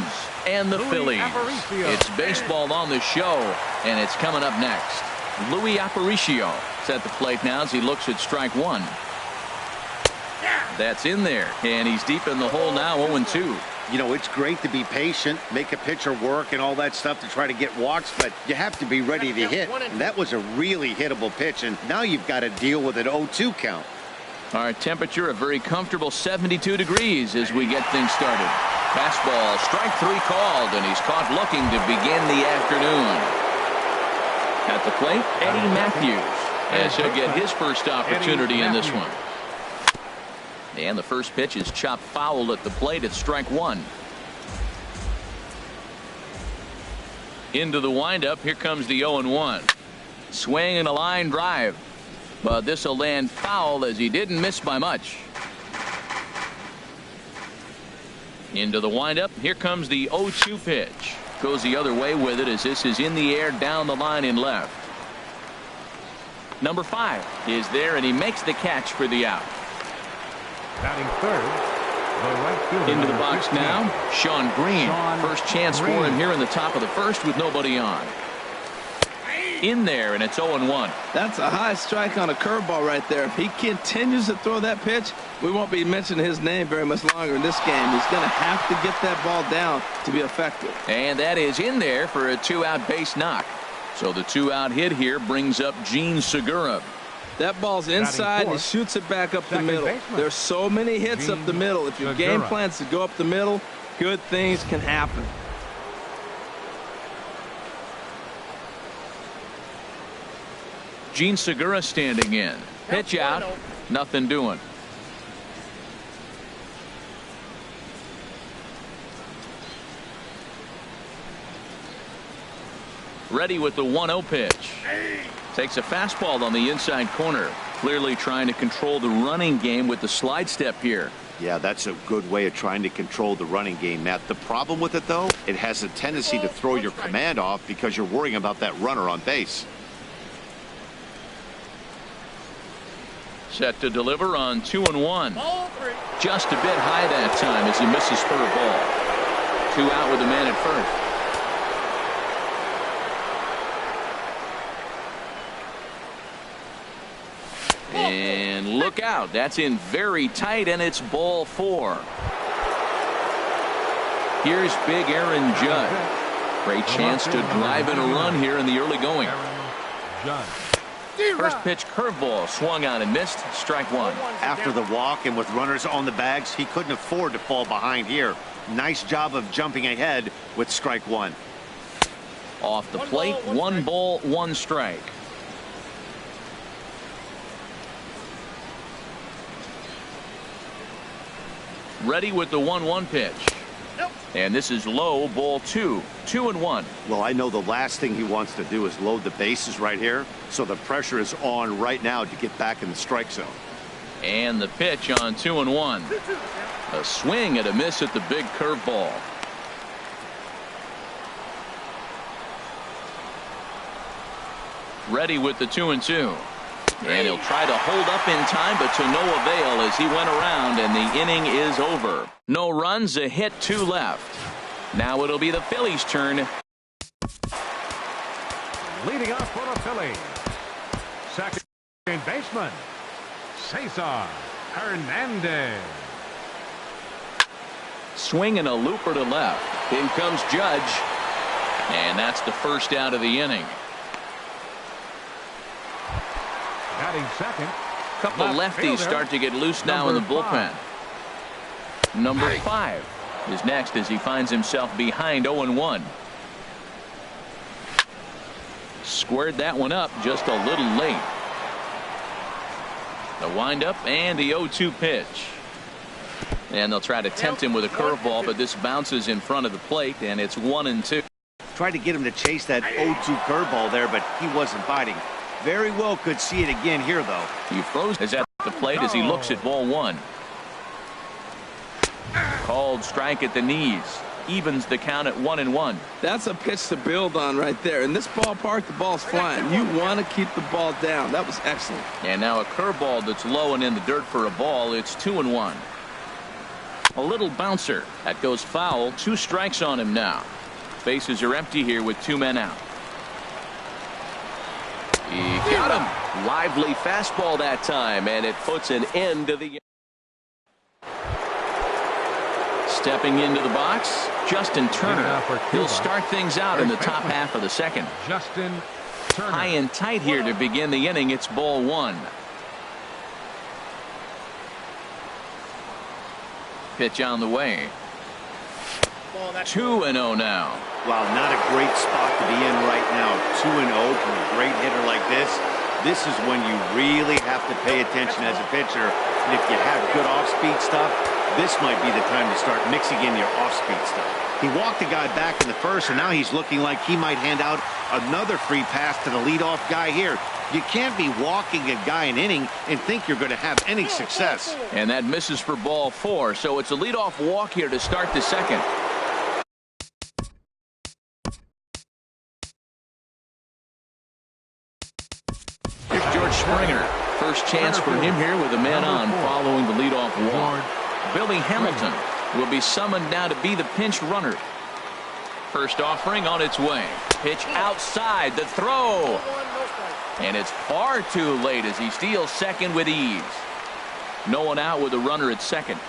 and the Phillies. It's baseball on the show, and it's coming up next. Louis Aparicio is at the plate now as he looks at strike one. That's in there, and he's deep in the hole now, 0-2. You know, it's great to be patient, make a pitcher work and all that stuff to try to get walks, but you have to be ready to hit. And that was a really hittable pitch, and now you've got to deal with an 0-2 count. Our temperature a very comfortable 72 degrees as we get things started. Fastball, strike three called, and he's caught looking to begin the afternoon. At the plate, Eddie Matthews, as he'll get his first opportunity in this one. And the first pitch is chopped foul at the plate at strike one. Into the windup. Here comes the 0-1. Swing and a line drive. But this will land foul as he didn't miss by much. Into the windup. Here comes the 0-2 pitch. Goes the other way with it as this is in the air down the line in left. Number 5 is there, and he makes the catch for the out. Batting third, the right fielder. Into the box now, Sean Green. First chance for him here in the top of the first with nobody on. In there, and it's 0-1. That's a high strike on a curveball right there. If he continues to throw that pitch, we won't be mentioning his name very much longer in this game. He's going to have to get that ball down to be effective. And that is in there for a 2-out base knock. So the 2-out hit here brings up Gene Segura. That ball's inside, and he shoots it back up the middle. There's so many hits up the middle. If your game plans to go up the middle, good things can happen. Gene Segura standing in. Pitch out. Nothing doing. Ready with the 1-0 pitch. Takes a fastball on the inside corner. Clearly trying to control the running game with the slide step here. Yeah, that's a good way of trying to control the running game, Matt. The problem with it, though, it has a tendency to throw your command off because you're worrying about that runner on base. Set to deliver on 2-1. Just a bit high that time as he misses for a ball. 2 out with a man at first. And look out. That's in very tight, and it's ball 4. Here's big Aaron Judge. Great chance to drive in a run here in the early going. First pitch curveball swung on and missed. Strike one. After the walk and with runners on the bags, he couldn't afford to fall behind here. Nice job of jumping ahead with strike one. Off the plate, 1 ball, 1 strike. Ready with the 1-1 pitch. And this is low, ball 2. 2-1. Well, I know the last thing he wants to do is load the bases right here, so the pressure is on right now to get back in the strike zone. And the pitch on 2-1. A swing and a miss at the big curveball. Ready with the 2-2. And he'll try to hold up in time, but to no avail as he went around, and the inning is over. No runs, a hit, 2 left. Now it'll be the Phillies' turn. Leading off for the Phillies, second baseman, Cesar Hernandez. Swing and a looper to left. In comes Judge. And that's the first out of the inning. Batting second. Couple lefties start to get loose now in the bullpen. Number 5 is next as he finds himself behind 0-1. Squared that one up just a little late. The windup and the 0-2 pitch. And they'll try to tempt him with a curveball, but this bounces in front of the plate, and it's 1-2. Tried to get him to chase that 0-2 curveball there, but he wasn't biting. Very well could see it again here, though. He froze at the plate as he looks at ball 1. Called strike at the knees. evens the count at 1-1. That's a pitch to build on right there. In this ballpark, the ball's flying. You want to keep the ball down. That was excellent. And now a curveball that's low and in the dirt for a ball. It's 2-1. A little bouncer. That goes foul. 2 strikes on him now. Bases are empty here with 2 men out. He got him. Lively fastball that time, and it puts an end to the. Stepping into the box, Justin Turner. He'll start things out in the top half of the second. Justin Turner. High and tight here to begin the inning. It's ball 1. Pitch on the way. 2-0 now. Wow, not a great spot to be in right now. 2-0 from a great hitter like this. This is when you really have to pay attention as a pitcher. And if you have good off-speed stuff, this might be the time to start mixing in your off-speed stuff. He walked the guy back in the first, and now he's looking like he might hand out another free pass to the leadoff guy here. You can't be walking a guy an inning and think you're going to have any success. And that misses for ball 4, so it's a leadoff walk here to start the second. Here's George Springer. First chance for him here with a man on following the leadoff walk. Billy Hamilton will be summoned now to be the pinch runner. First offering on its way. Pitch outside, the throw. And it's far too late as he steals second with ease. No one out with a runner at second.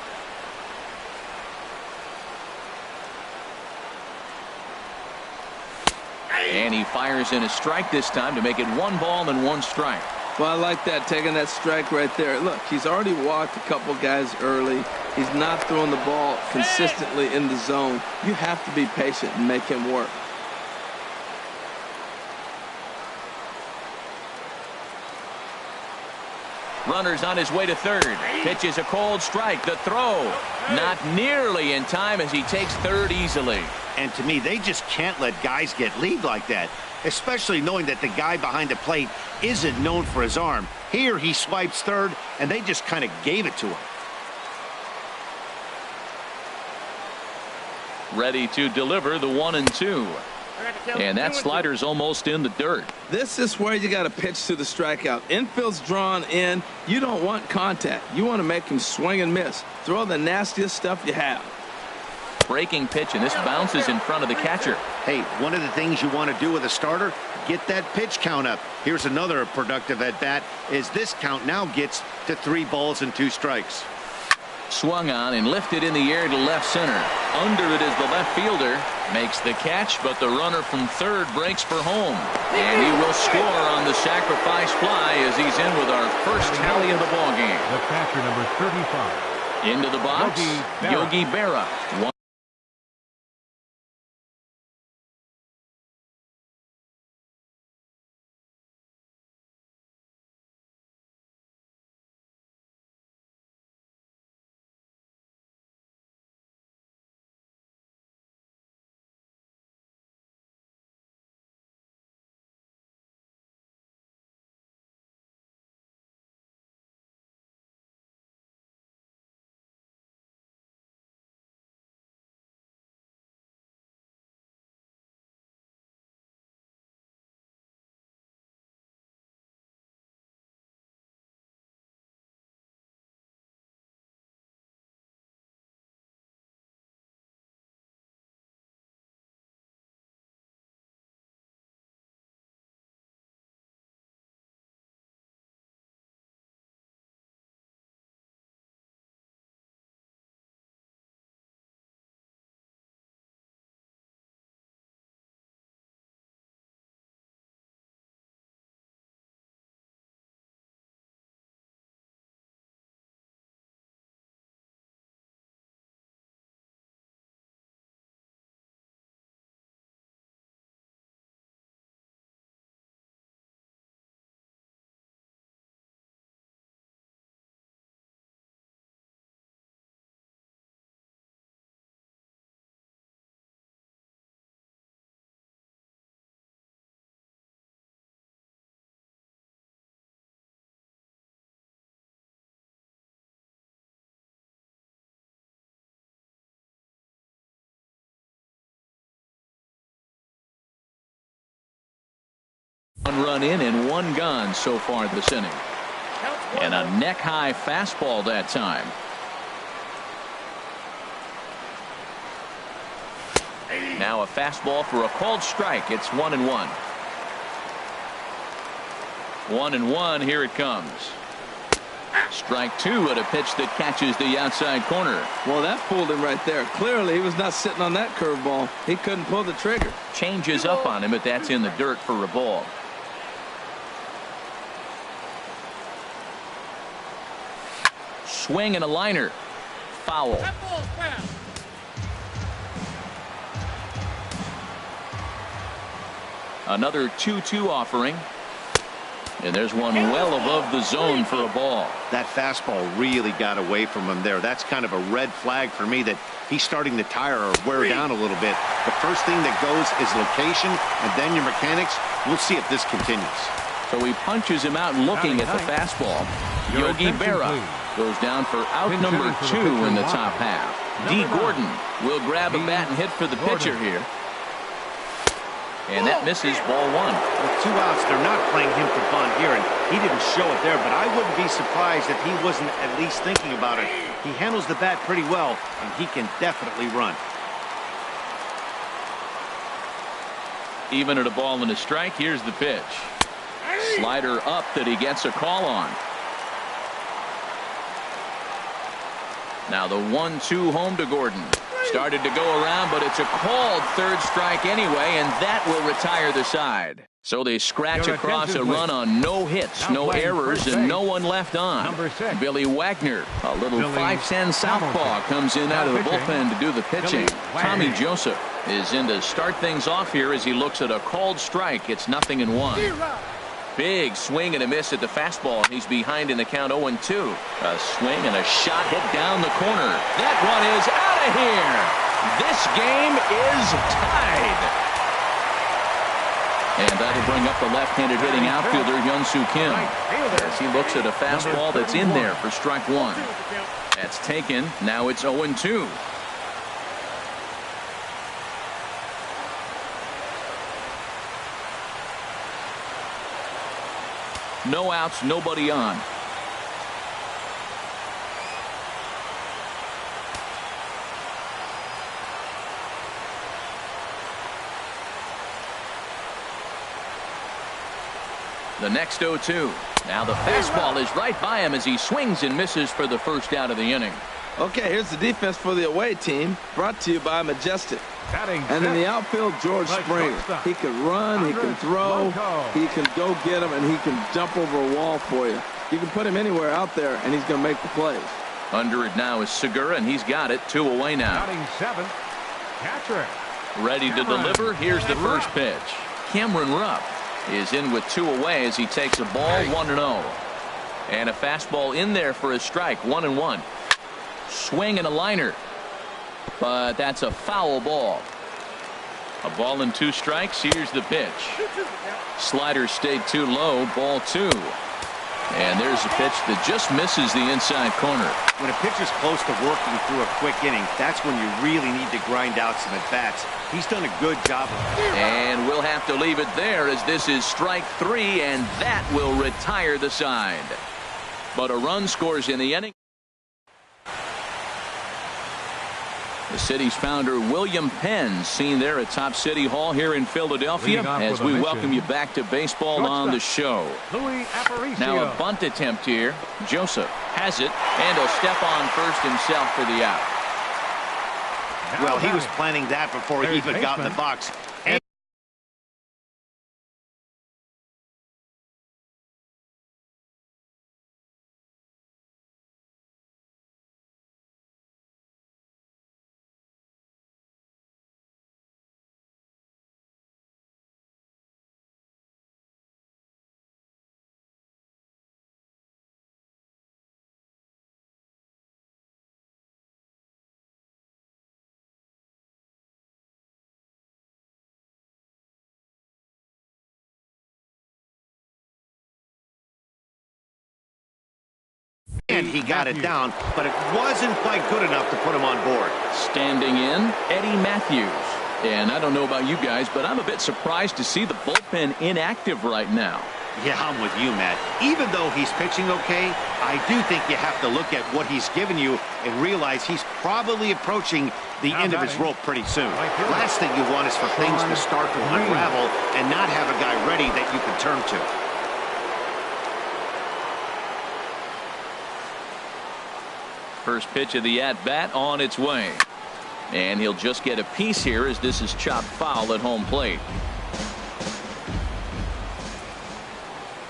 And he fires in a strike this time to make it 1 ball and 1 strike. Well, I like that, taking that strike right there. Look, he's already walked a couple guys early. He's not throwing the ball consistently in the zone. You have to be patient and make him work. Runner's on his way to third. Pitches a cold strike. The throw not nearly in time as he takes third easily. And to me, they just can't let guys get lead like that, especially knowing that the guy behind the plate isn't known for his arm. Here he swipes third, and they just kind of gave it to him. Ready to deliver the 1-2. And that slider's almost in the dirt. This is where you got to pitch to the strikeout. Infield's drawn in. You don't want contact. You want to make him swing and miss. Throw the nastiest stuff you have. Breaking pitch, and this bounces in front of the catcher. Hey, one of the things you want to do with a starter, get that pitch count up. Here's another productive at bat, is this count now gets to 3 balls and 2 strikes. Swung on and lifted in the air to left center. Under it is the left fielder. Makes the catch, but the runner from third breaks for home. And he will score on the sacrifice fly as he's in with our first tally of the ballgame. The catcher, number 35. Into the box, Yogi Berra. One run in and one gone so far this inning. And a neck-high fastball that time. Now a fastball for a called strike. It's 1-1. 1-1. Here it comes. Strike two at a pitch that catches the outside corner. Well, that fooled him right there. Clearly, he was not sitting on that curveball. He couldn't pull the trigger. Changes up on him, but that's in the dirt for a ball. Swing and a liner. Foul. Another 2-2 offering. And there's one well above the zone for a ball. That fastball really got away from him there. That's kind of a red flag for me that he's starting to tire or wear down a little bit. The first thing that goes is location and then your mechanics. We'll see if this continues. So he punches him out looking at the fastball. Yogi Berra goes down for out number 2 in the top half. D. Gordon will grab a bat and hit for the pitcher here. And that misses ball 1. With 2 outs, they're not playing him for fun here, and he didn't show it there, but I wouldn't be surprised if he wasn't at least thinking about it. He handles the bat pretty well, and he can definitely run. Even at a ball and a strike, here's the pitch. Slider up that he gets a call on. Now the 1-2 home to Gordon. Started to go around, but it's a called third strike anyway, and that will retire the side. So they scratch across a run on no hits, no errors, and no one left on. Billy Wagner, a little 5'10" southpaw, comes in out of the bullpen to do the pitching. Tommy Joseph is in to start things off here as he looks at a called strike. It's 0-1. Big swing and a miss at the fastball. He's behind in the count 0-2. A swing and a shot hit down the corner. That one is out of here. This game is tied. And that'll bring up the left-handed hitting outfielder Hyun-Soo Kim as he looks at a fastball that's in there for strike 1. That's taken. Now it's 0-2. No outs, nobody on. The next 0-2. Now the fastball is right by him as he swings and misses for the first out of the inning. Okay, here's the defense for the away team, brought to you by Majestic. And in the outfield, George Springer. He can run, he can throw, he can go get him, and he can jump over a wall for you. You can put him anywhere out there, and he's going to make the plays. Under it now is Segura, and he's got it. 2 away now. Ready to deliver. Here's the first pitch. Cameron Rupp is in with 2 away as he takes a ball 1-0. And a fastball in there for a strike. 1-1. Swing and a liner. But that's a foul ball. A ball and 2 strikes. Here's the pitch. Slider stayed too low. Ball 2. And there's a pitch that just misses the inside corner. When a pitcher's close to working through a quick inning, that's when you really need to grind out some at-bats. He's done a good job. And we'll have to leave it there as this is strike 3, and that will retire the side. But a run scores in the inning. The city's founder, William Penn, seen there at Top City Hall here in Philadelphia as we welcome you back to baseball on the show. Now a bunt attempt here. Joseph has it, and he'll step on first himself for the out. Well, he was planning that before he even got in the box. And he got it down, but it wasn't quite good enough to put him on board. Standing in, Eddie Matthews. And I don't know about you guys, but I'm a bit surprised to see the bullpen inactive right now. Yeah, I'm with you, Matt. Even though he's pitching okay, I do think you have to look at what he's given you and realize he's probably approaching the end of his rope pretty soon. Last thing you want is for things to start to unravel and not have a guy ready that you can turn to. First pitch of the at-bat on its way. And he'll just get a piece here as this is chopped foul at home plate.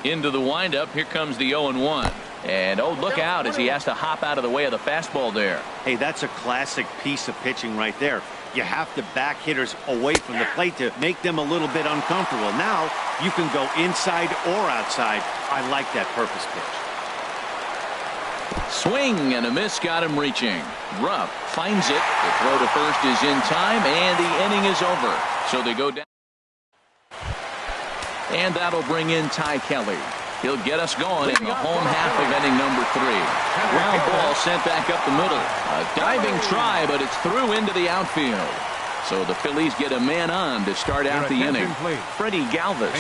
Into the windup. Here comes the 0-1. And oh, look out as he has to hop out of the way of the fastball there. Hey, that's a classic piece of pitching right there. You have to back hitters away from the plate to make them a little bit uncomfortable. Now you can go inside or outside. I like that purpose pitch. Swing and a miss, got him reaching. Rupp finds it. The throw to first is in time, and the inning is over. So they go down. And that'll bring in Ty Kelly. He'll get us going in the home half of inning number 3. Ground ball sent back up the middle. A diving try, but it's through into the outfield. So the Phillies get a man on to start out the inning. Freddie Galvis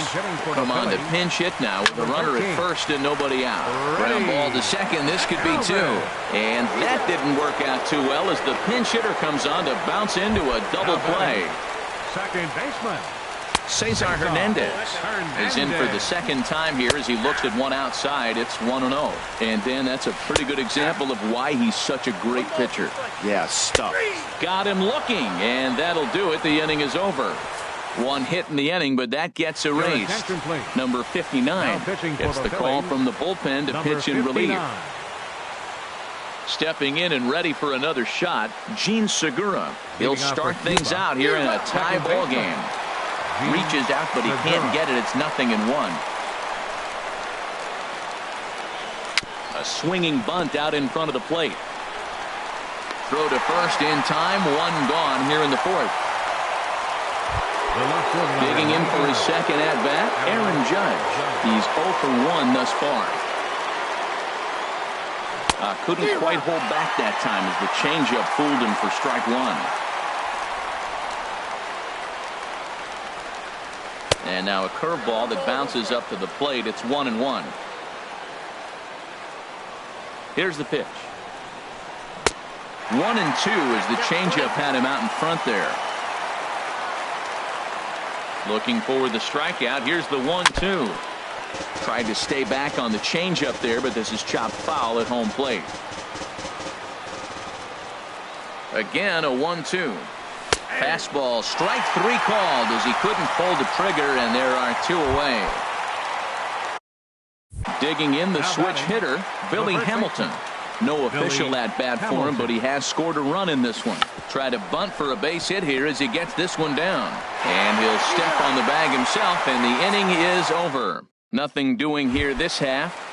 come on to pinch hit now with a runner at first and nobody out. Ground ball to second. This could be 2. And that didn't work out too well as the pinch hitter comes on to bounce into a double play. Second baseman Cesar Hernandez is in for the second time here as he looks at one outside. It's 1-0. And then that's a pretty good example of why he's such a great pitcher. Yeah, stuff. Got him looking, and that'll do it. The inning is over. One hit in the inning, but that gets erased. Number 59 gets the call from the bullpen to pitch in relief. Stepping in and ready for another shot, Gene Segura. He'll start things out here in a tie ball game. Reaches out, but he can't get it. It's 0-1. A swinging bunt out in front of the plate. Throw to first in time. One gone here in the 4th. Digging in for his second at bat, Aaron Judge. He's 0 for 1 thus far. Couldn't quite hold back that time as the changeup fooled him for strike 1. And now a curveball that bounces up to the plate. It's 1-1. Here's the pitch. 1-2 as the changeup had him out in front there. Looking for the strikeout. Here's the 1-2. Tried to stay back on the changeup there, but this is chopped foul at home plate. Again, a 1-2. Fastball, strike 3 called as he couldn't pull the trigger, and there are 2 away. Digging in the switch hitter, Billy Hamilton. No official at-bat for him, but he has scored a run in this one. Try to bunt for a base hit here as he gets this one down. And he'll step on the bag himself, and the inning is over. Nothing doing here this half.